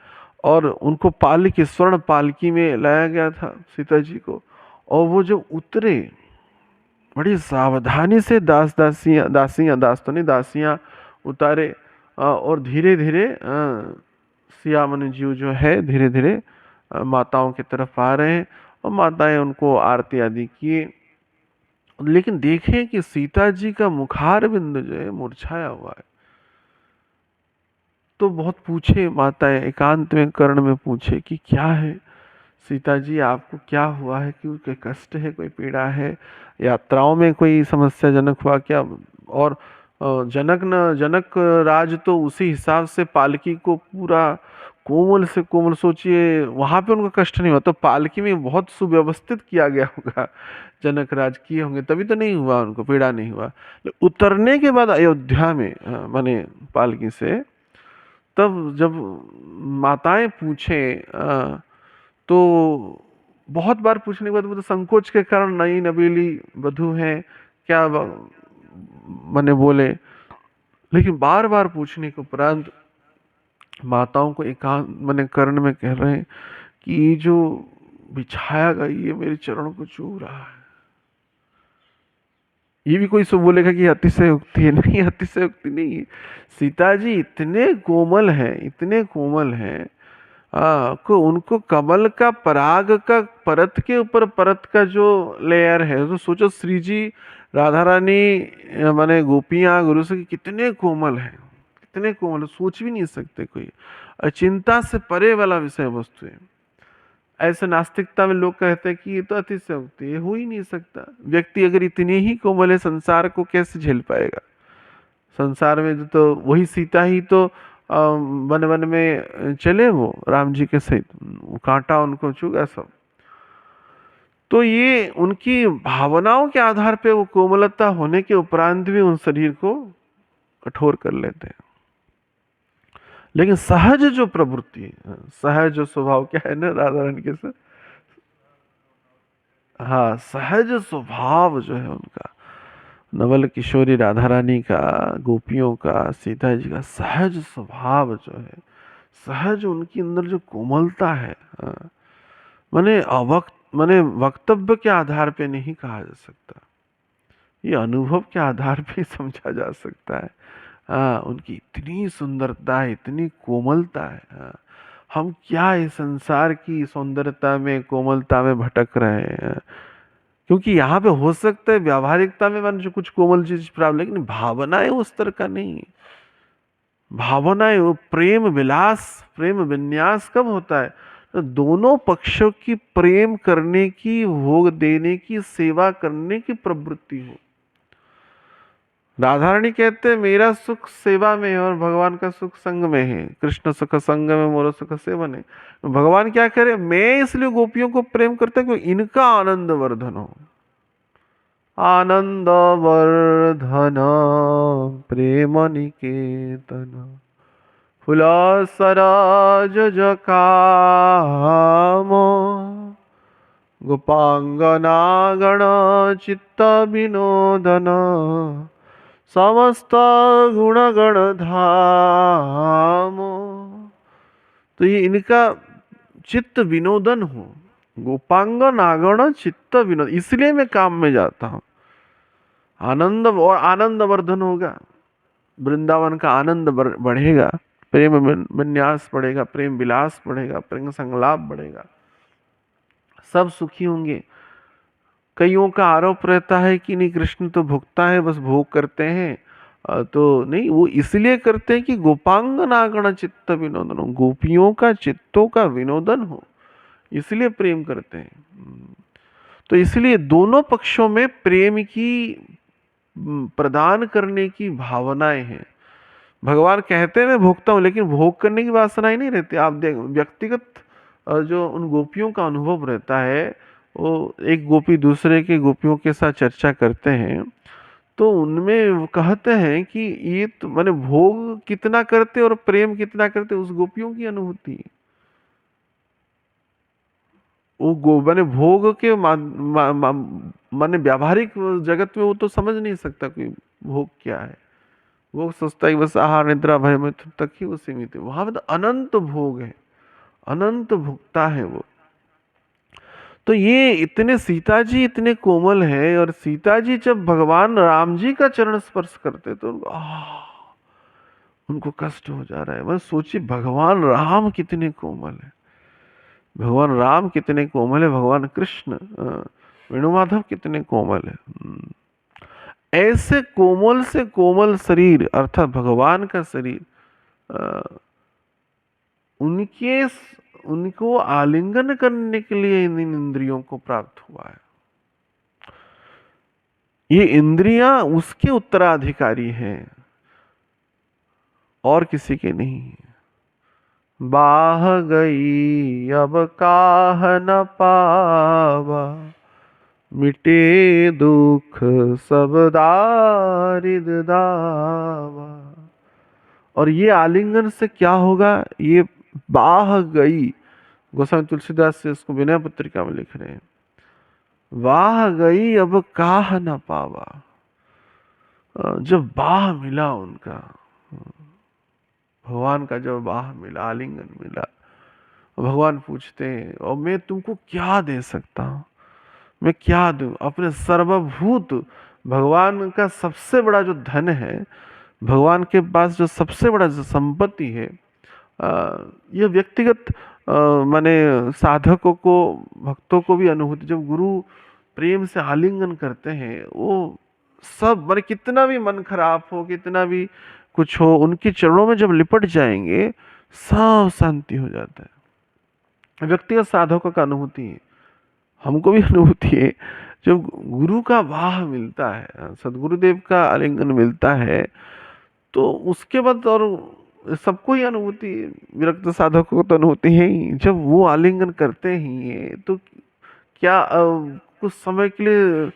और उनको पालकी, स्वर्ण पालकी में लाया गया था सीता जी को। और वो जब उतरे, बड़ी सावधानी से दास तो नहीं, दासियां उतारे, और धीरे धीरे सियामन जीव जो है धीरे धीरे माताओं की तरफ आ रहे हैं, और माताएं उनको आरती आदि किए। लेकिन देखें कि सीता जी का मुखार बिंदु जो है मुरझाया हुआ है। तो बहुत पूछे माताएं, एकांत में कर्ण में पूछे कि क्या है सीता जी, आपको क्या हुआ है, कि कोई कष्ट है, कोई पीड़ा है, यात्राओं में कोई समस्याजनक हुआ क्या। और जनक राज तो उसी हिसाब से पालकी को पूरा कोमल से कोमल, सोचिए वहां पे उनको कष्ट नहीं हुआ, तो पालकी में बहुत सुव्यवस्थित किया गया होगा, जनक राज किए होंगे, तभी तो नहीं हुआ, उनको पीड़ा नहीं हुआ। उतरने के बाद अयोध्या में माने पालकी से, तब जब माताएं पूछे, तो बहुत बार पूछने के बाद वो तो संकोच के कारण नई नबीली वधू है क्या मने बोले, लेकिन बार बार पूछने के उपरांत माताओं को एकांत मने कर्ण में कह रहे हैं कि ये जो बिछाया गया ये मेरे चरणों को छू रहा है। ये भी कोई सो बोलेगा कि अतिशयोक्ति है, नहीं, अतिशयोक्ति नहीं है। सीता जी इतने कोमल हैं, इतने कोमल हैं, को उनको कमल का पराग का परत के ऊपर परत का जो लेयर है, तो सोचो श्री जी राधा रानी माने गोपियां गुरु से कितने कोमल हैं, कितने कोमल, सोच भी नहीं सकते कोई, अचिंता से परे वाला विषय वस्तु है। ऐसे नास्तिकता में लोग कहते हैं कि ये तो अतिशयोक्ति है, ये हो ही नहीं सकता। व्यक्ति अगर इतनी ही कोमल है, संसार को कैसे झेल पाएगा? संसार में तो वही सीता ही तो वन वन में चले वो राम जी के सहित, वो कांटा उनको चुगा सब। तो ये उनकी भावनाओं के आधार पे वो कोमलता होने के उपरांत भी उन शरीर को कठोर कर लेते हैं। लेकिन सहज जो प्रवृत्ति है, सहज जो स्वभाव क्या है ना राधा रानी के साथ, हाँ सहज स्वभाव जो है उनका, नवल किशोरी राधा रानी का, गोपियों का, सीता जी का सहज स्वभाव जो है, सहज उनके अंदर जो कोमलता है, हाँ, माने वक्तव्य के आधार पे नहीं कहा जा सकता, ये अनुभव के आधार पे समझा जा सकता है। हाँ, उनकी इतनी सुंदरता है, इतनी कोमलता है। हाँ, हम क्या इस संसार की सौंदर्यता में, कोमलता में भटक रहे हैं? क्योंकि यहाँ पे हो सकता है व्यावहारिकता में मन जो कुछ कोमल चीज प्राप्त, लेकिन भावनाएं उस तरह का नहीं। भावनाएं वो प्रेम विलास, प्रेम विन्यास कब होता है? तो दोनों पक्षों की प्रेम करने की, भोग देने की, सेवा करने की प्रवृत्ति हो। राधा रानी कहते हैं मेरा सुख सेवा में है और भगवान का सुख संग में है, कृष्ण सुख संग में मोर सुख सेवन है। भगवान क्या करे, मैं इसलिए गोपियों को प्रेम करता हूं कि इनका आनंद वर्धन हो। आनंद वर्धन प्रेम निकेतन, फुला सराज जकाम, गोपांगना गण चित्त विनोदन, समस्त गुण गण धाम। तो ये इनका चित्त विनोदन हो, गोपांग नागण चित्त विनोद, इसलिए मैं काम में जाता हूं। आनंद और आनंद वर्धन होगा, वृंदावन का आनंद बढ़ेगा, प्रेम विन्यास बढ़ेगा, प्रेम विलास बढ़ेगा, प्रेम संलाप बढ़ेगा, सब सुखी होंगे। कईयों का आरोप रहता है कि नहीं कृष्ण तो भुगता है, बस भोग करते हैं। तो नहीं, वो इसलिए करते हैं कि गोपांग नागण चित्त विनोदन हो, गोपियों का चित्तों का विनोदन हो, इसलिए प्रेम करते हैं। तो इसलिए दोनों पक्षों में प्रेम की प्रदान करने की भावनाएं हैं। भगवान कहते हैं मैं भोगता हूं, लेकिन भोग करने की वासना ही नहीं रहती। आप देख व्यक्तिगत जो उन गोपियों का अनुभव रहता है, वो एक गोपी दूसरे के गोपियों के साथ चर्चा करते हैं, तो उनमें वो कहते हैं कि ये तो माने भोग कितना करते और प्रेम कितना करते उस गोपियों की अनुभूति है। वो माने भोग के माने व्यावहारिक जगत में वो तो समझ नहीं सकता कोई भोग क्या है। वो सोचता है कि बस आहार निद्रा भय मिथुन तक ही वो सीमित है। वहां पे तो अनंत भोग है, अनंत भुगता है वो। तो ये इतने सीता जी इतने कोमल है, और सीता जी जब भगवान राम जी का चरण स्पर्श करते तो उनको कष्ट हो जा रहा है। बस सोचिए भगवान राम कितने कोमल है, भगवान राम कितने कोमल है, भगवान कृष्ण वेणु माधव कितने कोमल है। ऐसे कोमल से कोमल शरीर अर्थात भगवान का शरीर उनके उनको आलिंगन करने के लिए इन इंद्रियों को प्राप्त हुआ है। ये इंद्रियां उसके उत्तराधिकारी हैं और किसी के नहीं। बाह गई अब काह न पावा, मिटे दुख सब दारिद दावा। और ये आलिंगन से क्या होगा, ये बाह गई, गोस्वामी तुलसीदास से इसको विनय पत्रिका में लिख रहे हैं, वाह गई अब काह न पावा। जब बाह मिला उनका, भगवान का जब बाह मिला, आलिंगन मिला, भगवान पूछते हैं और मैं तुमको क्या दे सकता हूं, मैं क्या दूं? अपने सर्वभूत, भगवान का सबसे बड़ा जो धन है, भगवान के पास जो सबसे बड़ा जो संपत्ति है, ये व्यक्तिगत माने साधकों को, भक्तों को भी अनुभूति, जब गुरु प्रेम से आलिंगन करते हैं, वो सब माने कितना भी मन खराब हो, कितना भी कुछ हो, उनके चरणों में जब लिपट जाएंगे सब शांति हो जाता है। व्यक्तिगत साधकों का अनुभूति है, हमको भी अनुभूति है। जब गुरु का वाह मिलता है, सदगुरुदेव का आलिंगन मिलता है, तो उसके बाद और सबको ही अनुभूति, विरक्त साधकों को तो अनुभूति है ही। जब वो आलिंगन करते ही है तो क्या कुछ समय के लिए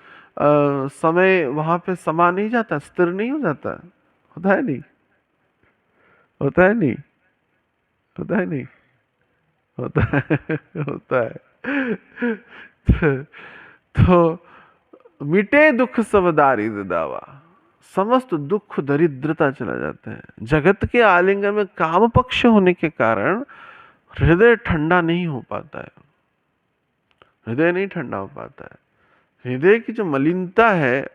समय वहां पे समा नहीं जाता, स्थिर नहीं हो जाता? होता है नहीं? होता है नहीं? होता है नहीं? होता है होता है। तो मिटे दुख सब दारिद्र दावा, समस्त दुख दरिद्रता चला जाता है। जगत के आलिंगन में काम पक्ष होने के कारण हृदय ठंडा नहीं हो पाता है, हृदय नहीं ठंडा हो पाता है। हृदय की जो मलिनता है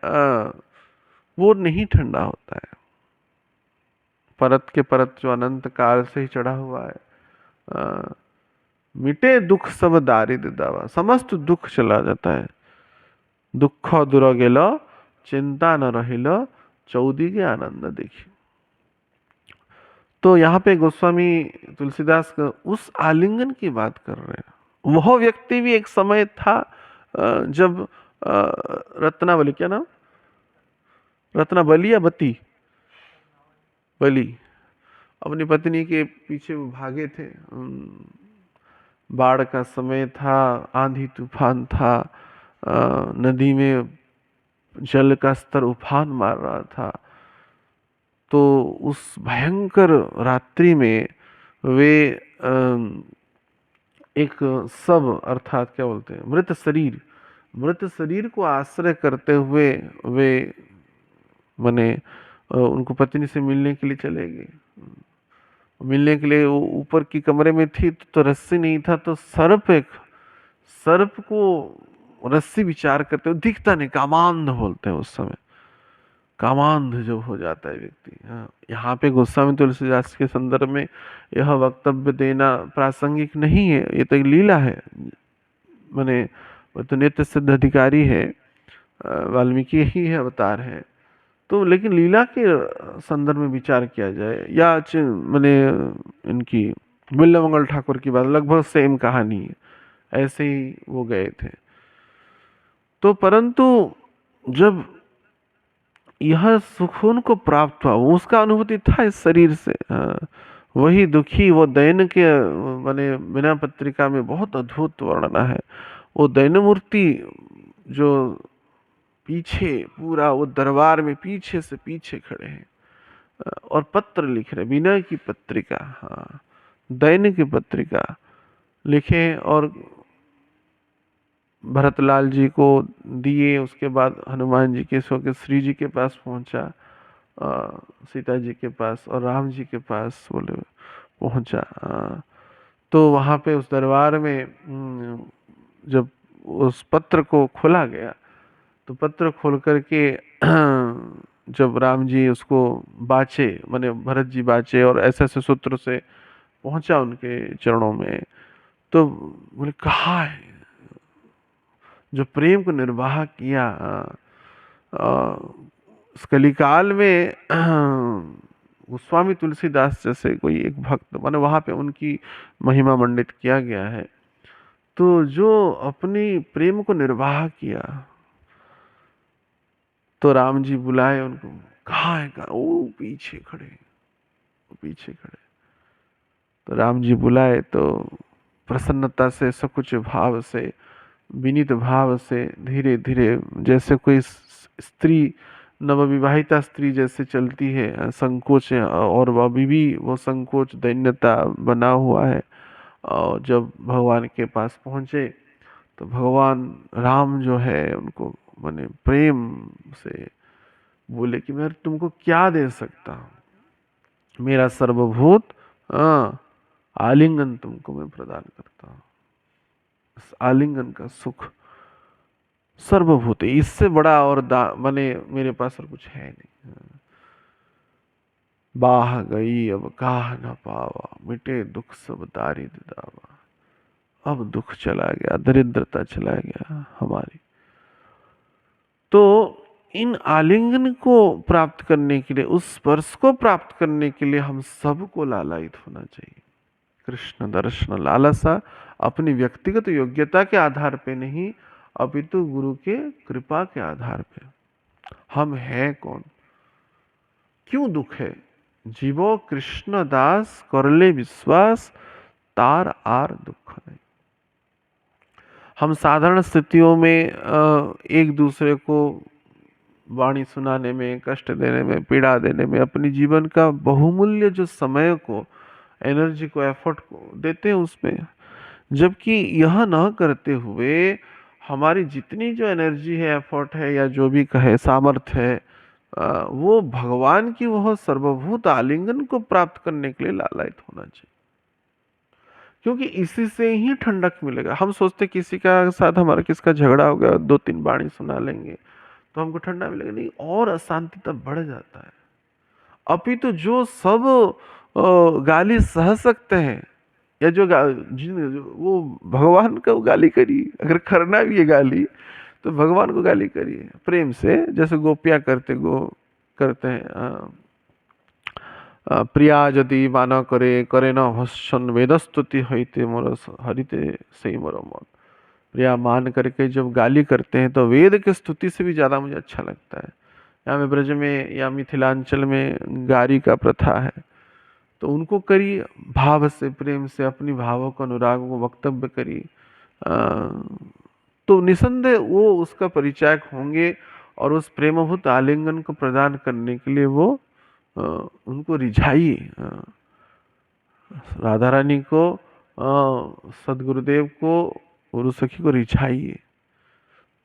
वो नहीं ठंडा होता है। परत के परत जो अनंत काल से ही चढ़ा हुआ है, अ, मिटे दुख सब दारिद्र दावा, समस्त दुख चला जाता है। दुख दूर गेल, चिंता न रहिल, चौदी के आनंद देखी। तो यहाँ पे गोस्वामी तुलसीदास उस आलिंगन की बात कर रहे हैं। वह व्यक्ति भी एक समय था जब रत्नावली, क्या नाम, रत्नावली या बती, बली, अपनी पत्नी के पीछे वो भागे थे। बाढ़ का समय था, आंधी तूफान था, नदी में जल का स्तर उफान मार रहा था। तो उस भयंकर रात्रि में वे एक सब, अर्थात क्या बोलते हैं, मृत शरीर को आश्रय करते हुए वे माने उनको पत्नी से मिलने के लिए चले गए। मिलने के लिए वो ऊपर की कमरे में थी, तो रस्सी नहीं था, तो सर्प को रस्सी विचार करते हुए, दिखता नहीं, कामांध बोलते हैं उस समय, कामांध जब हो जाता है व्यक्ति। हाँ, यहाँ पे गोस्वामी तुलसीदास के संदर्भ में यह वक्तव्य देना प्रासंगिक नहीं है, ये तो एक लीला है। माने वो तो नित्य सिद्ध अधिकारी है, वाल्मीकि ही है, अवतार है। तो लेकिन लीला के संदर्भ में विचार किया जाए, या माने इनकी बिल्लमंगल ठाकुर की बात, लगभग सेम कहानी है, ऐसे ही वो गए थे। तो परंतु जब यह सुख उनको प्राप्त हुआ, वो उसका अनुभूति था इस शरीर से। वही दुखी, वो दैन के माने बिना पत्रिका में बहुत अद्भुत वर्णना है। वो दैन मूर्ति जो पीछे पूरा वो दरबार में पीछे से पीछे खड़े हैं, और पत्र लिख रहे, विनय की पत्रिका, हाँ, दैन की पत्रिका लिखे और भरतलाल जी को दिए। उसके बाद हनुमान जी के सो के श्री जी के पास पहुंचा, सीता जी के पास और राम जी के पास बोले पहुंचा। तो वहाँ पे उस दरबार में जब उस पत्र को खोला गया, तो पत्र खोल करके जब राम जी उसको बाचे, माने भरत जी बाचे और ऐसे ऐसे सूत्र से पहुंचा उनके चरणों में, तो बोले कहाँ है जो प्रेम को निर्वाह किया। इस कलिकाल में गोस्वामी तुलसीदास जैसे कोई एक भक्त, माने वहां पे उनकी महिमा मंडित किया गया है। तो जो अपनी प्रेम को निर्वाह किया, तो राम जी बुलाए उनको, कहाँ है, कहाँ, ओ पीछे खड़े, वो पीछे खड़े। तो राम जी बुलाए तो प्रसन्नता से, सकुच भाव से, विनीत भाव से, धीरे धीरे, जैसे कोई स्त्री, नवविवाहिता स्त्री जैसे चलती है, संकोच है, और वह अभी भी वो संकोच दैन्यता बना हुआ है। और जब भगवान के पास पहुंचे, तो भगवान राम जो है उनको माने प्रेम से बोले कि मैं तुमको क्या दे सकता हूँ, मेरा सर्वभूत आलिंगन तुमको मैं प्रदान करता हूँ। इस आलिंगन का सुख सर्वभूत है, इससे बड़ा और माने मेरे पास और कुछ है नहीं। बाह गई अब काह न पावा, मिटे दुख सब दारिद्र दावा। अब दुख चला गया, दरिद्रता चला गया हमारी। तो इन आलिंगन को प्राप्त करने के लिए, उस स्पर्श को प्राप्त करने के लिए हम सबको लालायित होना चाहिए। कृष्ण दर्शन लालसा अपनी व्यक्तिगत योग्यता के आधार पे नहीं, अपितु गुरु के कृपा के आधार पे। हम हैं कौन, क्यों दुख है, जीवो कृष्ण दास करले विश्वास, तार आर दुख नहीं। हम साधारण स्थितियों में एक दूसरे को वाणी सुनाने में, कष्ट देने में, पीड़ा देने में, अपनी जीवन का बहुमूल्य जो समय को, एनर्जी को, एफर्ट को देते हैं उसमें, जबकि यह न करते हुए हमारी जितनी जो एनर्जी है, एफर्ट है, या जो भी कहे सामर्थ्य है, वो भगवान की वह सर्वभूत आलिंगन को प्राप्त करने के लिए लालायित होना चाहिए, क्योंकि इसी से ही ठंडक मिलेगा। हम सोचते किसी का साथ हमारा किसका झगड़ा हो गया, दो तीन बाणी सुना लेंगे तो हमको ठंडा मिलेगा, नहीं, और अशांति तब बढ़ जाता है। अपितु जो सब गाली सह सकते हैं, या वो भगवान को गाली करी, अगर करना भी है गाली तो भगवान को गाली करिए प्रेम से, जैसे गोपियां करते हैं। प्रिया यदि माना करे करे न भस्सन वेदस्तुति हईते मोर हरिते सही मोर मन। प्रिया मान करके जब गाली करते हैं तो वेद की स्तुति से भी ज्यादा मुझे अच्छा लगता है। यहाँ में ब्रज में या मिथिलांचल में गारी का प्रथा है, तो उनको करिए भाव से, प्रेम से, अपनी भावों को, अनुराग को वक्तव्य करिए, तो निसंदेह वो उसका परिचायक होंगे, और उस प्रेमभूत आलिंगन को प्रदान करने के लिए वो उनको रिझाइए। राधा रानी को, सदगुरुदेव को, गुरु सखी को रिझाइए,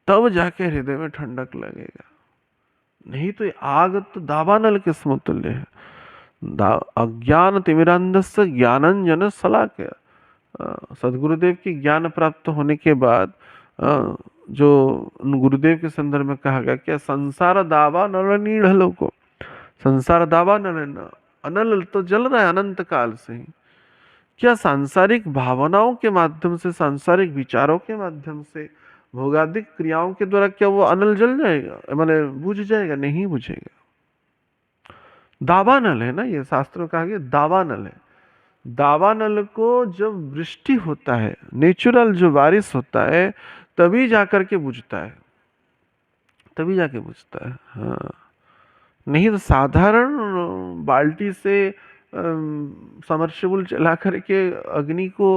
तब जाके हृदय में ठंडक लगेगा। नहीं तो आग तो दावानल के समतुल्य है। अज्ञान तिमिरांधस्य ज्ञानंजन शलाकया। सदगुरुदेव की ज्ञान प्राप्त होने के बाद जो गुरुदेव के संदर्भ में कहा गया, क्या संसार दावा नल नीढ़ को, संसार दावा नल, अनल तो जल रहा है अनंत काल से ही। क्या सांसारिक भावनाओं के माध्यम से, सांसारिक विचारों के माध्यम से, भोगादिक क्रियाओं के द्वारा क्या वो अनल जल जाएगा, माने बुझ जाएगा? नहीं बुझेगा। दावानल है ना, ये शास्त्र में कहा गया दावानल है। दावानल को जब वृष्टि होता है, नेचुरल जो बारिश होता है, तभी जाकर के बुझता है, तभी जाके बुझता है। हाँ, नहीं तो साधारण बाल्टी से समर्सिबल चला करके अग्नि को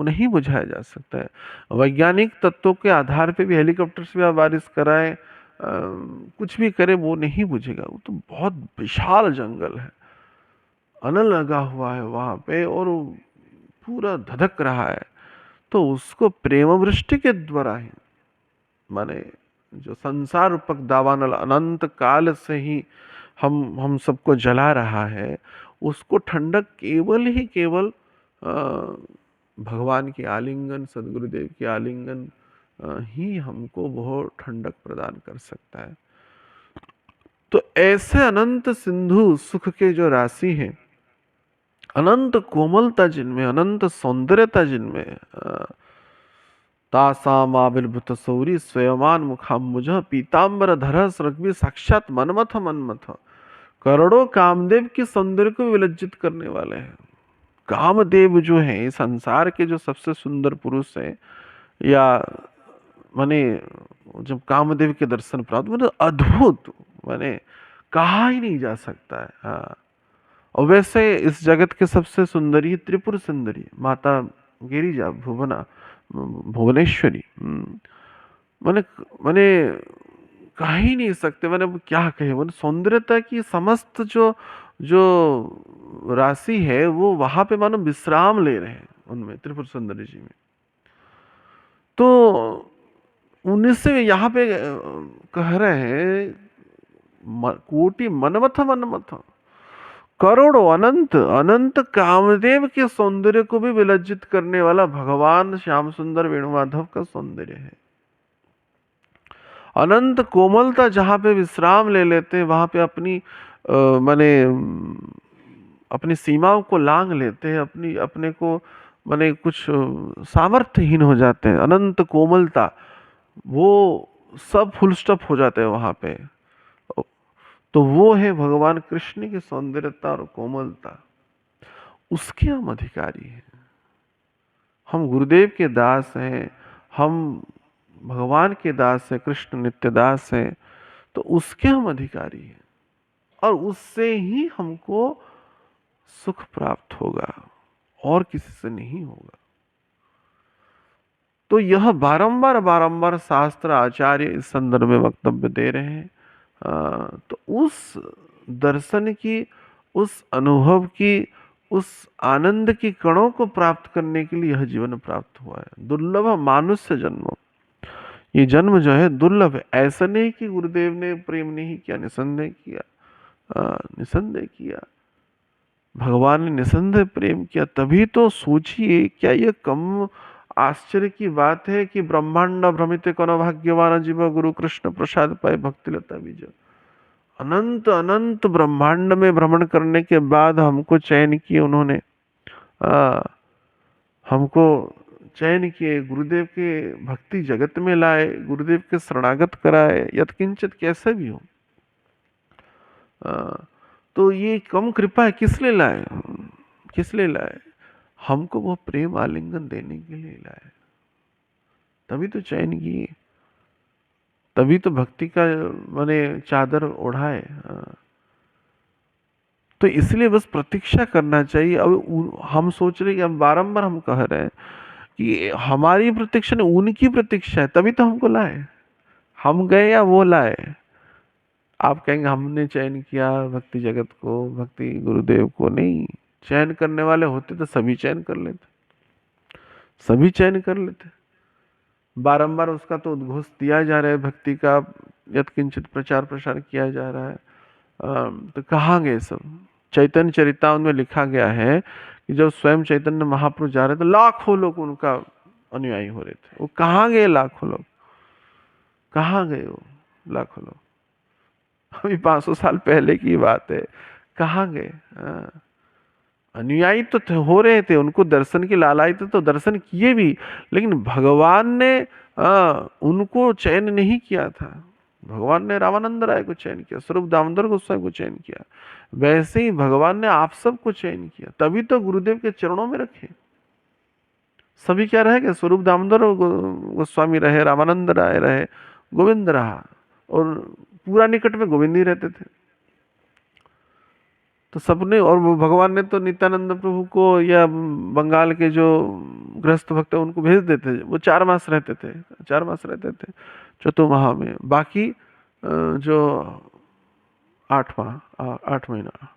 नहीं बुझाया जा सकता है। वैज्ञानिक तत्वों के आधार पे भी हेलीकॉप्टर से भी बारिश कराएं, कुछ भी करे, वो नहीं बुझेगा। वो तो बहुत विशाल जंगल है, अनल लगा हुआ है वहां पे, और पूरा धधक रहा है, तो उसको प्रेम वृष्टि के द्वारा ही, माने जो संसार रूपक दावानल अनंत काल से ही हम सबको जला रहा है, उसको ठंडक केवल ही केवल भगवान की आलिंगन, सदगुरुदेव की आलिंगन ही हमको बहुत ठंडक प्रदान कर सकता है। तो ऐसे अनंत सिंधु सुख के जो राशि हैं, अनंत कोमलता जिनमें, अनंत सौंदर्यता जिनमें, तासाम आविर्भूत सौरी स्वयमान मुखाम्बुज पीताम्बर धर सरग्वी साक्षात मनमथ मनमथ। करोड़ों कामदेव की सौंदर्य को विलज्जित करने वाले हैं। कामदेव जो है संसार के जो सबसे सुंदर पुरुष है, या माने जब कामदेव के दर्शन प्राप्त, मतलब अद्भुत, माने कहा ही नहीं जा सकता है। हाँ, और वैसे इस जगत के सबसे सुंदरी त्रिपुर सुंदरी माता गिरिजा भुवना भुवनेश्वरी, माने माने कह ही नहीं सकते, मैंने क्या कहे, वो सौंदर्यता की समस्त जो जो राशि है वो वहां पे मानो विश्राम ले रहे हैं उनमें, त्रिपुर सुंदरी जी में। तो उन्हीं से यहाँ पे कह रहे हैं कोटि मनमथ मनमथ, करोड़ों अनंत अनंत कामदेव के सौंदर्य को भी विलज्जित करने वाला भगवान श्याम सुंदर वेणुमाधव का सौंदर्य है। अनंत कोमलता जहाँ पे विश्राम ले लेते हैं, वहां पे अपनी माने अपनी सीमाओं को लांग लेते हैं, अपनी अपने को माने कुछ सामर्थ्यहीन हो जाते हैं। अनंत कोमलता, वो सब फुल स्टॉप हो जाते हैं वहां पे। तो वो है भगवान कृष्ण की सौंदर्यता और कोमलता। उसके हम अधिकारी हैं। हम गुरुदेव के दास हैं, हम भगवान के दास हैं, कृष्ण नित्य दास हैं, तो उसके हम अधिकारी हैं और उससे ही हमको सुख प्राप्त होगा और किसी से नहीं होगा। तो यह बारंबार बारंबार शास्त्र आचार्य इस संदर्भ में वक्तव्य दे रहे हैं। तो उस दर्शन की, उस अनुभव की, उस आनंद की कणों को प्राप्त करने के लिए यह जीवन प्राप्त हुआ है। दुर्लभ मानुष्य जन्म, ये जन्म जो है दुर्लभ है। ऐसा नहीं कि गुरुदेव ने प्रेम नहीं किया, निसंदेह किया, निसंदेह किया, भगवान ने निसंदेह प्रेम किया। तभी तो सोचिए, क्या यह कम आश्चर्य की बात है कि ब्रह्मांड भ्रमित कौन भाग्यवान जीव गुरु कृष्ण प्रसाद पाए भक्ति लता बीज। अनंत अनंत ब्रह्मांड में भ्रमण करने के बाद हमको चयन किए उन्होंने, हमको चयन किए, गुरुदेव के भक्ति जगत में लाए, गुरुदेव के शरणागत कराए, यत्किंचित कैसे भी हो। तो ये कम कृपा है, किस लिए लाए, किस लिए लाए? हमको वो प्रेम आलिंगन देने के लिए लाए। तभी तो चयन किए, तभी तो भक्ति का माने चादर ओढ़ाए। तो इसलिए बस प्रतीक्षा करना चाहिए। अब हम सोच रहे कि हम बारंबार हम कह रहे हैं कि हमारी प्रतीक्षा नहीं, उनकी प्रतीक्षा है, तभी तो हमको लाए। हम गए या वो लाए? आप कहेंगे हमने चयन किया भक्ति जगत को, भक्ति गुरुदेव को। नहीं, चयन करने वाले होते तो सभी चयन कर लेते, सभी चयन कर लेते। बारंबार उसका तो उद्घोष दिया जा रहा है, भक्ति का यत्किंचित प्रचार प्रसार किया जा रहा है। तो कहाँ गए सब? चैतन्य चरितामृत में लिखा गया है कि जब स्वयं चैतन्य महाप्रभु जा रहे थे, लाखों लोग उनका अनुयायी हो रहे थे। वो कहाँ गए लाखों लोग? कहाँ गए वो लाखों लोग? अभी 500 साल पहले की बात है, कहाँ गए? अनुयायी तो हो रहे थे, उनको दर्शन की लालाई थी, तो दर्शन किए भी, लेकिन भगवान ने उनको चयन नहीं किया था। भगवान ने रामानंद राय को चयन किया, स्वरूप दामोदर गोस्वामी को चयन किया। वैसे ही भगवान ने आप सबको चयन किया, तभी तो गुरुदेव के चरणों में रखे। सभी क्या रह गए? स्वरूप दामोदर गोस्वामी रहे, रामानंद राय रहे, गोविंद रहा, और पूरा निकट में गोविंद ही रहते थे। तो सबने, और वो भगवान ने तो नित्यानंद प्रभु को या बंगाल के जो गृहस्थ भक्त है उनको भेज देते, वो 4 मास रहते थे, 4 मास रहते थे चतुर्माह में। बाकी जो 8 माह, 8 महीना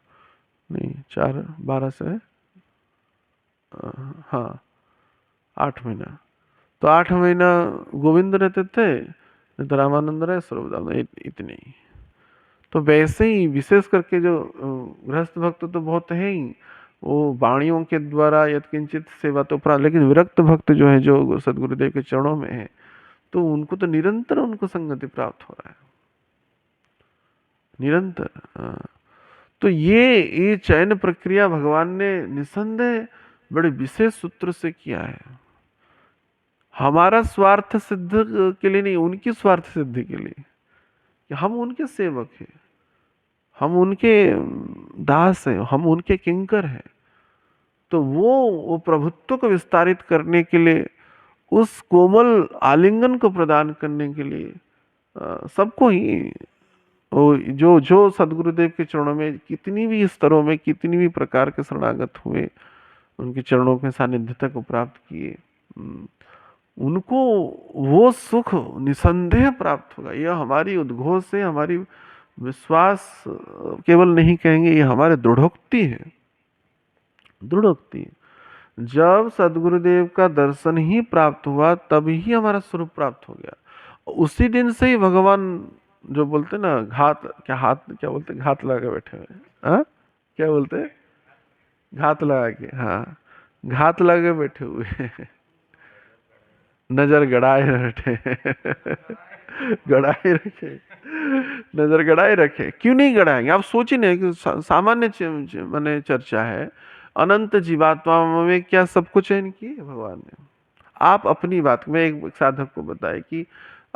नहीं, 4 12 से, हाँ 8 महीना, तो 8 महीना गोविंद रहते थे, नहीं तो रामानंद रहे, स्वरूप इतने ही। तो वैसे ही विशेष करके जो गृहस्थ भक्त तो बहुत है ही, वो वाणियों के द्वारा यत्किंचित सेवा तो प्राप्त, लेकिन विरक्त भक्त जो है, जो सदगुरुदेव के चरणों में है, तो उनको तो निरंतर उनको संगति प्राप्त हो रहा है, निरंतर। तो ये चयन प्रक्रिया भगवान ने निसंदेह बड़े विशेष सूत्र से किया है। हमारा स्वार्थ सिद्ध के लिए नहीं, उनकी स्वार्थ सिद्धि के लिए, कि हम उनके सेवक हैं, हम उनके दास हैं, हम उनके किंकर हैं। तो वो प्रभुत्व को विस्तारित करने के लिए, उस कोमल आलिंगन को प्रदान करने के लिए सबको ही, वो जो जो सदगुरुदेव के चरणों में कितनी भी स्तरों में, कितनी भी प्रकार के शरणागत हुए, उनके चरणों के सानिध्यता को प्राप्त किए, उनको वो सुख निसंदेह प्राप्त होगा। यह हमारी उद्घोष से, हमारी विश्वास केवल नहीं कहेंगे, ये हमारे दृढ़ोक्ति है, दृढ़ोक्ति। जब सदगुरुदेव का दर्शन ही प्राप्त हुआ, तभी ही हमारा स्वरूप प्राप्त हो गया। उसी दिन से ही भगवान, जो बोलते ना घात, क्या हाथ, क्या बोलते, घात लगा के बैठे हुए, हाँ क्या बोलते हैं, घात लगा के, हाँ घात लगा के बैठे हुए नजर गड़ाए बैठे गड़ाए रखे, नजर गड़ाए रखे। क्यों नहीं गड़ाएंगे? आप सोचिए ना कि सामान्य माने चर्चा है, अनंत जीवात्मा में क्या सबको चयन किए भगवान ने? आप अपनी बात में एक साधक को बताए कि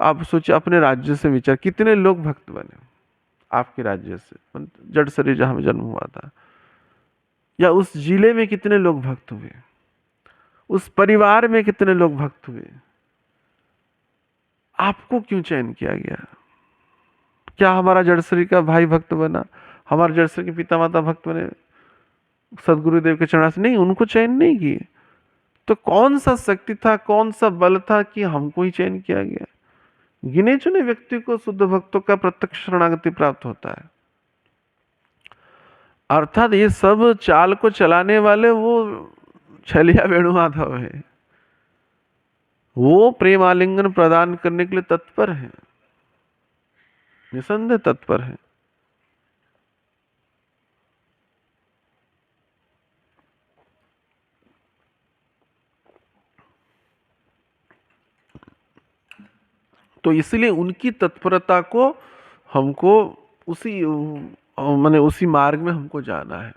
आप सोचिए अपने राज्य से विचार, कितने लोग भक्त बने आपके राज्य से, जड़ शरीर जहां में जन्म हुआ था, या उस जिले में कितने लोग भक्त हुए, उस परिवार में कितने लोग भक्त हुए, आपको क्यों चयन किया गया? क्या हमारा जड़सरी का भाई भक्त बना, हमारे जड़सरी के पिता माता भक्त बने सदगुरुदेव के चरणों से? नहीं, उनको चयन नहीं किए। तो कौन सा शक्ति था, कौन सा बल था कि हमको ही चयन किया गया? गिने चुने व्यक्ति को शुद्ध भक्तों का प्रत्यक्ष शरणागति प्राप्त होता है। अर्थात ये सब चाल को चलाने वाले वो छलिया वेणुमाधव है, वो प्रेम आलिंगन प्रदान करने के लिए तत्पर है, निसंदेह तत्पर है। तो इसलिए उनकी तत्परता को हमको उसी माने उसी मार्ग में हमको जाना है।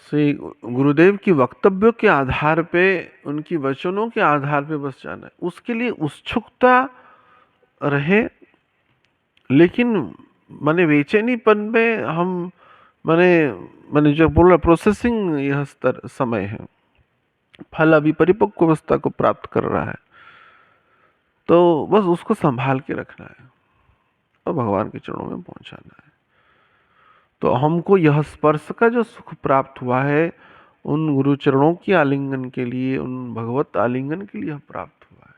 श्री गुरुदेव की वक्तव्यों के आधार पे, उनकी वचनों के आधार पे बस जाना है। उसके लिए उत्सुकता रहे, लेकिन माने बेचैनीपन में हम माने माने जो बोल रहा प्रोसेसिंग यह स्तर समय है, फल अभी परिपक्व अवस्था को प्राप्त कर रहा है, तो बस उसको संभाल के रखना है और भगवान के चरणों में पहुंचाना है। तो हमको यह स्पर्श का जो सुख प्राप्त हुआ है, उन गुरु चरणों की आलिंगन के लिए, उन भगवत आलिंगन के लिए प्राप्त हुआ है,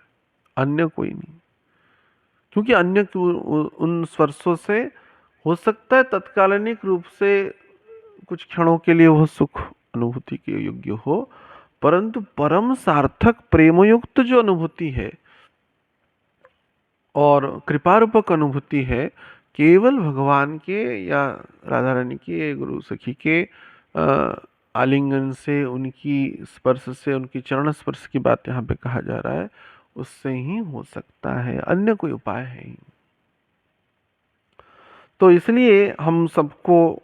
अन्य कोई नहीं। क्योंकि अन्य उन स्पर्शों से हो सकता है तत्कालिक रूप से कुछ क्षणों के लिए वह सुख अनुभूति के योग्य हो, परंतु परम सार्थक प्रेमयुक्त जो अनुभूति है और कृपारूपक अनुभूति है, केवल भगवान के या राधा रानी के, गुरु सखी के आलिंगन से, उनकी स्पर्श से, उनकी चरण स्पर्श की बात यहाँ पे कहा जा रहा है, उससे ही हो सकता है, अन्य कोई उपाय है ही। तो इसलिए हम सबको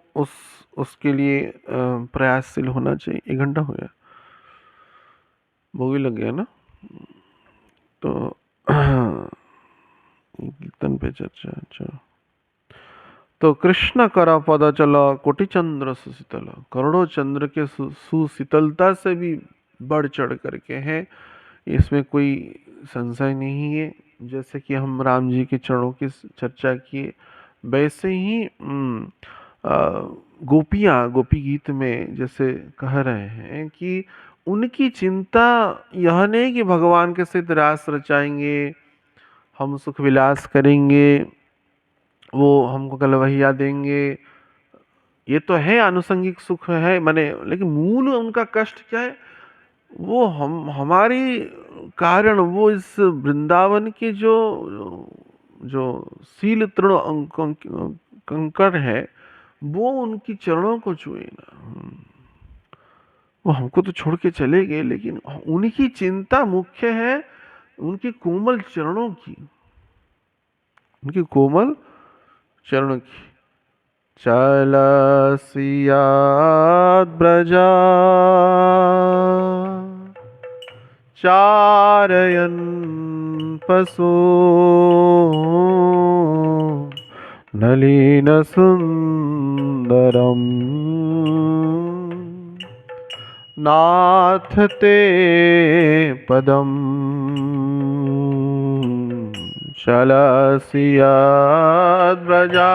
उसके लिए प्रयासशील होना चाहिए। 1 घंटा हो गया, भोगी लग गया ना। तो कीर्तन पे चर्चा। अच्छा, तो कृष्ण कर पद चल कोटि चंद्र सुशीतल, करोड़ों चंद्र के सुशीतलता से भी बढ़ चढ़ करके है, इसमें कोई संशय नहीं है। जैसे कि हम राम जी के चरणों की चर्चा किए, वैसे ही गोपियाँ गोपी गीत में जैसे कह रहे हैं कि उनकी चिंता यह नहीं कि भगवान के साथ रास रचाएंगे, हम सुख विलास करेंगे, वो हमको कलवहिया देंगे, ये तो है आनुषंगिक सुख है माने, लेकिन मूल उनका कष्ट क्या है? वो हमारी कारण, वो इस वृंदावन के जो जो सील तृण कंकड़ है, वो उनकी चरणों को छुए ना। वो हमको तो छोड़ के चले गए, लेकिन उनकी चिंता मुख्य है उनके कोमल चरणों की, उनके कोमल चरणों की। चल सिया ब्रजा चारयन पशु नलिन सुंदरम नाथ ते पदम चलसिया ब्रजा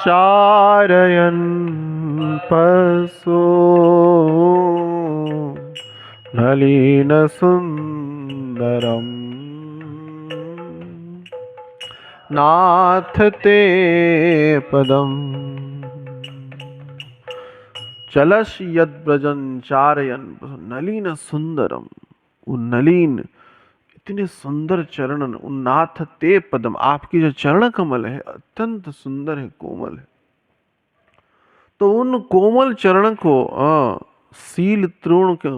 चारयन पशु नलिन सुंदरम नाथ ते पदम चलस यद ब्रजन चारयन नलिन सुंदरम। वो नलिन इतने सुंदर चरण, उन्नाथ ते पदम, आपकी जो चरण कमल है अत्यंत सुंदर है, कोमल है। तो उन कोमल चरण को सील तृण के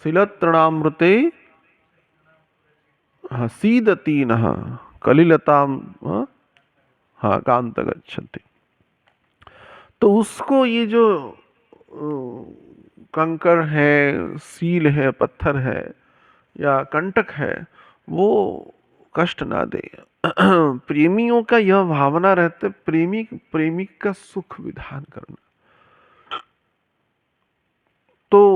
शिलतृणामृते सीदती न कलिलताम हाँ कांत गच्छति। तो उसको ये जो कंकर है, सील है, पत्थर है या कंटक है, वो कष्ट ना दे। प्रेमियों का यह भावना रहते, प्रेमिक का सुख विधान करना। तो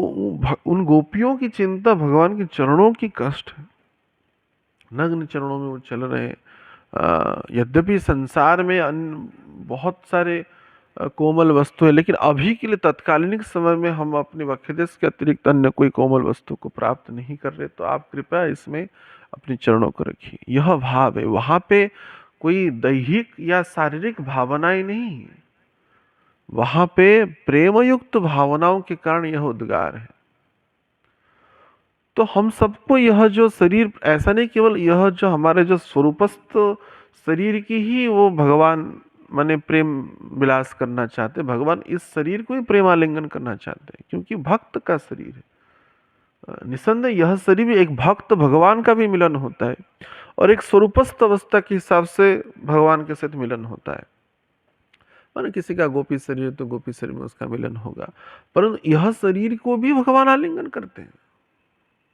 उन गोपियों की चिंता भगवान के चरणों की कष्ट है। नग्न चरणों में वो चल रहे हैं। यद्यपि संसार में बहुत सारे कोमल वस्तु है, लेकिन अभी के लिए तत्कालीन समय में हम अपने वक्षदेश के अतिरिक्त अन्य कोई कोमल वस्तु को प्राप्त नहीं कर रहे। तो आप कृपया इसमें अपने चरणों को रखिए। यह भाव है, वहां पे कोई दैहिक या शारीरिक भावनाएं नहीं है, वहां पे प्रेमयुक्त भावनाओं के कारण यह उद्गार है। तो हम सबको यह जो शरीर, ऐसा नहीं केवल यह जो हमारे जो स्वरूपस्थ शरीर की ही वो भगवान माने प्रेम विलास करना चाहते, भगवान इस शरीर को ही प्रेमालिंगन करना चाहते हैं, क्योंकि भक्त का शरीर है। निसंदेह यह शरीर भी एक भक्त भगवान का भी मिलन होता है, और एक स्वरूपस्थ अवस्था के हिसाब से भगवान के साथ मिलन होता है। माने किसी का गोपी शरीर है तो गोपी शरीर में उसका मिलन होगा, परंतु यह शरीर को भी भगवान आलिंगन करते हैं।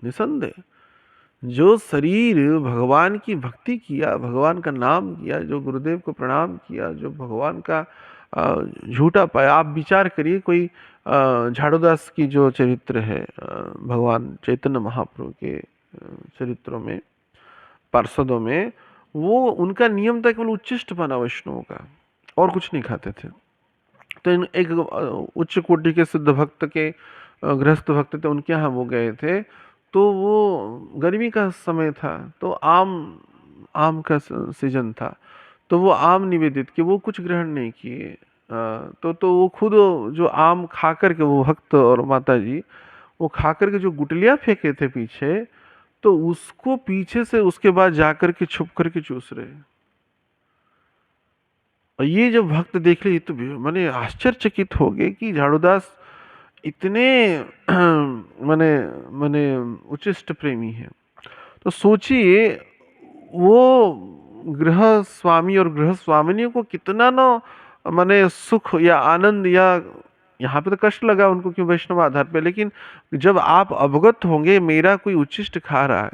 निसंदेह जो शरीर भगवान की भक्ति किया, भगवान का नाम किया, जो गुरुदेव को प्रणाम किया, जो भगवान का झूठा पाया। आप विचार करिए, कोई झाड़ूदास की जो चरित्र है, भगवान चैतन्य महाप्रभु के चरित्रों में, पार्षदों में, वो उनका नियम था केवल उच्चिष्ट पाना वैष्णवों का, और कुछ नहीं खाते थे। तो एक उच्च कोटि के सिद्ध भक्त के गृहस्थ भक्त थे, उनके यहाँ वो गए थे। तो वो गर्मी का समय था, तो आम का सीजन था, तो वो आम निवेदित किए, वो कुछ ग्रहण नहीं किए। तो वो खुद जो आम खा करके, वो भक्त और माता जी वो खा करके जो गुटलियां फेंके थे पीछे, तो उसको पीछे से उसके बाद जाकर के छुप करके चूस रहे। और ये जब भक्त देख लिए तो मैंने आश्चर्यचकित हो गए कि झाड़ूदास इतने माने माने उच्चिष्ट प्रेमी है। तो सोचिए वो गृह स्वामी और गृह स्वामिनी को कितना ना माने सुख या आनंद, या यहाँ पे तो कष्ट लगा उनको क्यों वैष्णव आधार पे, लेकिन जब आप अवगत होंगे मेरा कोई उच्चिष्ट खा रहा है,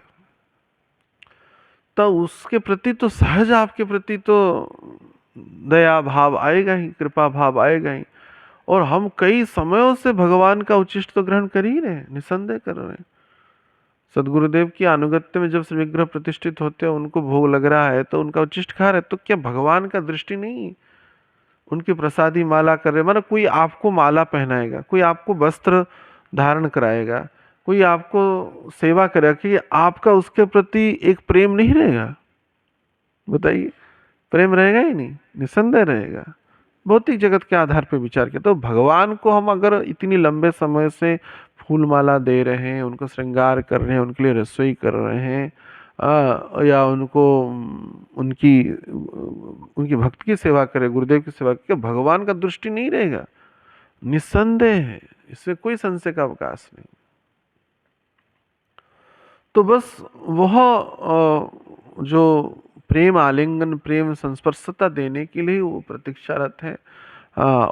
तो उसके प्रति तो सहज आपके प्रति तो दया भाव आएगा ही, कृपा भाव आएगा ही। और हम कई समयों से भगवान का उच्चिष्ट तो ग्रहण कर ही रहे, निसंदेह कर रहे हैं। सदगुरुदेव की अनुगत्य में जब विग्रह प्रतिष्ठित होते हैं, उनको भोग लग रहा है तो उनका उच्चिष्ट खा रहे, तो क्या भगवान का दृष्टि नहीं? उनकी प्रसादी माला कर रहे, मतलब कोई आपको माला पहनाएगा, कोई आपको वस्त्र धारण कराएगा, कोई आपको सेवा करेगा, कि आपका उसके प्रति एक प्रेम नहीं रहेगा? बताइए, प्रेम रहेगा ही नहीं, निसंदेह रहेगा। भौतिक जगत के आधार पर विचार किया तो भगवान को हम अगर इतनी लंबे समय से फूल माला दे रहे हैं, उनको श्रृंगार कर रहे हैं, उनके लिए रसोई कर रहे हैं, या उनको उनकी उनकी भक्ति की सेवा करें, गुरुदेव की सेवा करें, भगवान का दृष्टि नहीं रहेगा? निसंदेह है, इसमें कोई संशय का अवकाश नहीं। तो बस वह जो प्रेम आलिंगन, प्रेम संस्पर्शता देने के लिए वो प्रतीक्षारत है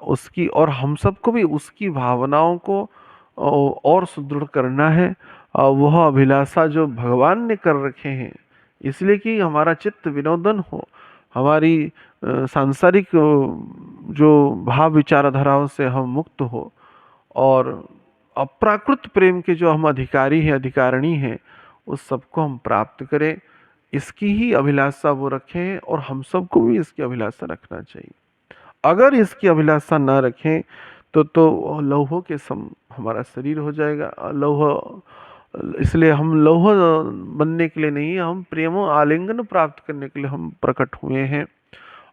उसकी, और हम सबको भी उसकी भावनाओं को और सुदृढ़ करना है। वह अभिलाषा जो भगवान ने कर रखे हैं, इसलिए कि हमारा चित्त विनोदन हो, हमारी सांसारिक जो भाव विचारधाराओं से हम मुक्त हो, और अप्राकृत प्रेम के जो हम अधिकारी हैं, अधिकारिणी हैं, उस सबको हम प्राप्त करें। इसकी ही अभिलाषा वो रखें, और हम सबको भी इसकी अभिलाषा रखना चाहिए। अगर इसकी अभिलाषा ना रखें तो लौह के सम हमारा शरीर हो जाएगा। लौह, इसलिए हम लौह बनने के लिए नहीं, हम प्रेमो आलिंगन प्राप्त करने के लिए हम प्रकट हुए हैं,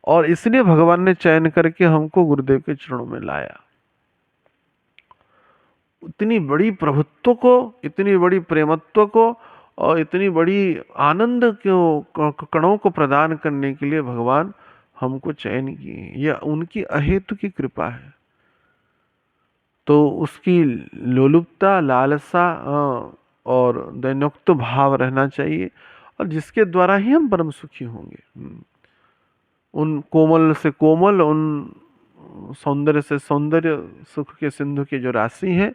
और इसलिए भगवान ने चयन करके हमको गुरुदेव के चरणों में लाया। इतनी बड़ी प्रभुत्व को, इतनी बड़ी प्रेमत्व को, और इतनी बड़ी आनंद को कणों को प्रदान करने के लिए भगवान हमको चयन किए, यह उनकी अहेतु की कृपा है। तो उसकी लोलुपता, लालसा और दैन्योक्त भाव रहना चाहिए, और जिसके द्वारा ही हम परम सुखी होंगे। उन कोमल से कोमल, उन सौंदर्य से सौंदर्य, सुख के सिंधु की जो राशि है,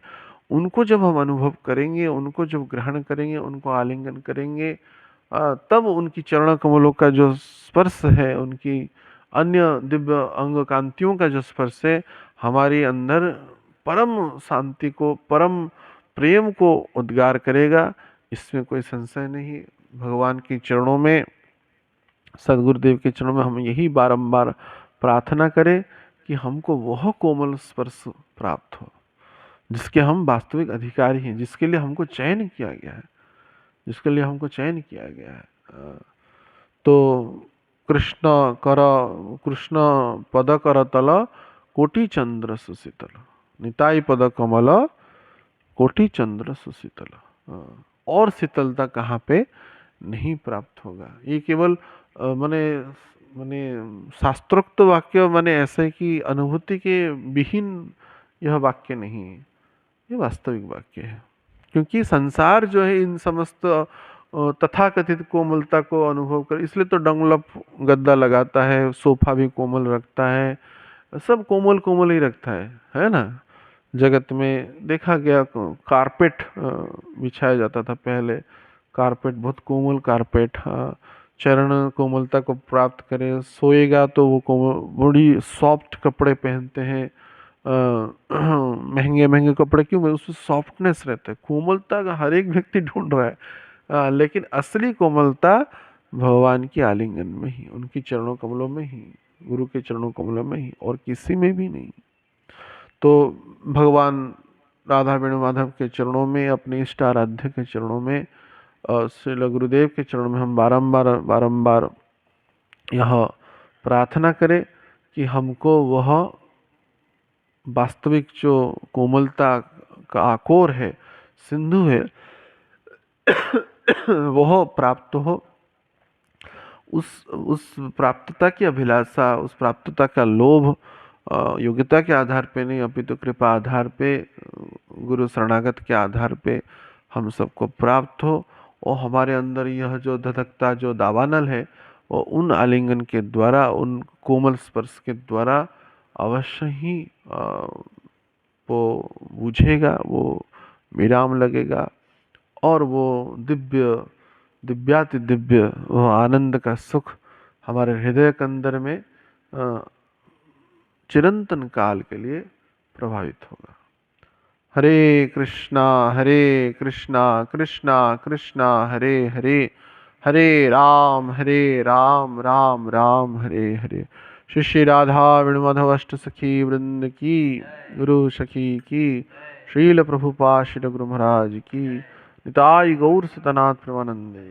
उनको जब हम अनुभव करेंगे, उनको जब ग्रहण करेंगे, उनको आलिंगन करेंगे, तब उनकी चरण कमलों का जो स्पर्श है, उनकी अन्य दिव्य अंग कांतियों का जो स्पर्श है, हमारे अंदर परम शांति को, परम प्रेम को उद्गार करेगा। इसमें कोई संशय नहीं। भगवान के चरणों में, सदगुरुदेव के चरणों में हम यही बारंबार प्रार्थना करें कि हमको वह कोमल स्पर्श प्राप्त हो जिसके हम वास्तविक अधिकारी हैं, जिसके लिए हमको चयन किया गया है, जिसके लिए हमको चयन किया गया है। तो कृष्ण कर कृष्ण पद कर तल कोटि चंद्र सुशीतल, निताई पद कमल कोटि चंद्र सुशीतल। और शीतलता कहाँ पे नहीं प्राप्त होगा। ये केवल माने माने शास्त्रोक्त वाक्य, माने ऐसे कि अनुभूति के विहीन यह वाक्य नहीं है, ये वास्तविक वाक्य है। क्योंकि संसार जो है इन समस्त तथाकथित कोमलता को अनुभव कर, इसलिए तो डंगलप गद्दा लगाता है, सोफा भी कोमल रखता है, सब कोमल कोमल ही रखता है ना। जगत में देखा गया कारपेट बिछाया जाता था पहले, कारपेट बहुत कोमल कारपेट, चरण कोमलता को प्राप्त करे, सोएगा तो वो कोमल, बड़ी सॉफ्ट कपड़े पहनते हैं, महंगे महंगे कपड़े, क्यों? उसमें सॉफ्टनेस रहता है, कोमलता का हर एक व्यक्ति ढूंढ रहा है। लेकिन असली कोमलता भगवान की आलिंगन में ही, उनकी चरणों कमलों में ही, गुरु के चरणों कमलों में ही, और किसी में भी नहीं। तो भगवान राधा वेणु माधव के चरणों में, अपने इष्ट आराध्य के चरणों में, श्री गुरुदेव के चरणों में हम बारंबार बारंबार यह प्रार्थना करें कि हमको वह वास्तविक जो कोमलता का आकोर है, सिंधु है, वह प्राप्त हो। उस प्राप्तता की अभिलाषा, उस प्राप्तता का लोभ योग्यता के आधार पे नहीं, अपितु कृपा आधार पे, गुरु शरणागत के आधार पे हम सबको प्राप्त हो। और हमारे अंदर यह जो धधकता, जो दावानल है, वो उन आलिंगन के द्वारा, उन कोमल स्पर्श के द्वारा अवश्य ही वो बुझेगा, वो विराम लगेगा, और वो दिव्य दिव्याति दिव्य वो आनंद का सुख हमारे हृदय के अंदर में चिरंतन काल के लिए प्रभावित होगा। हरे कृष्णा कृष्णा कृष्णा हरे हरे, हरे राम राम राम हरे हरे। श्री श्री राधा वेणुमाधव अष्ट सखी वृंद की, गुरु सखी की, श्रील प्रभुपाद श्री गुरु महाराज की, निताई गौर सतनाथ प्रेमानंदे।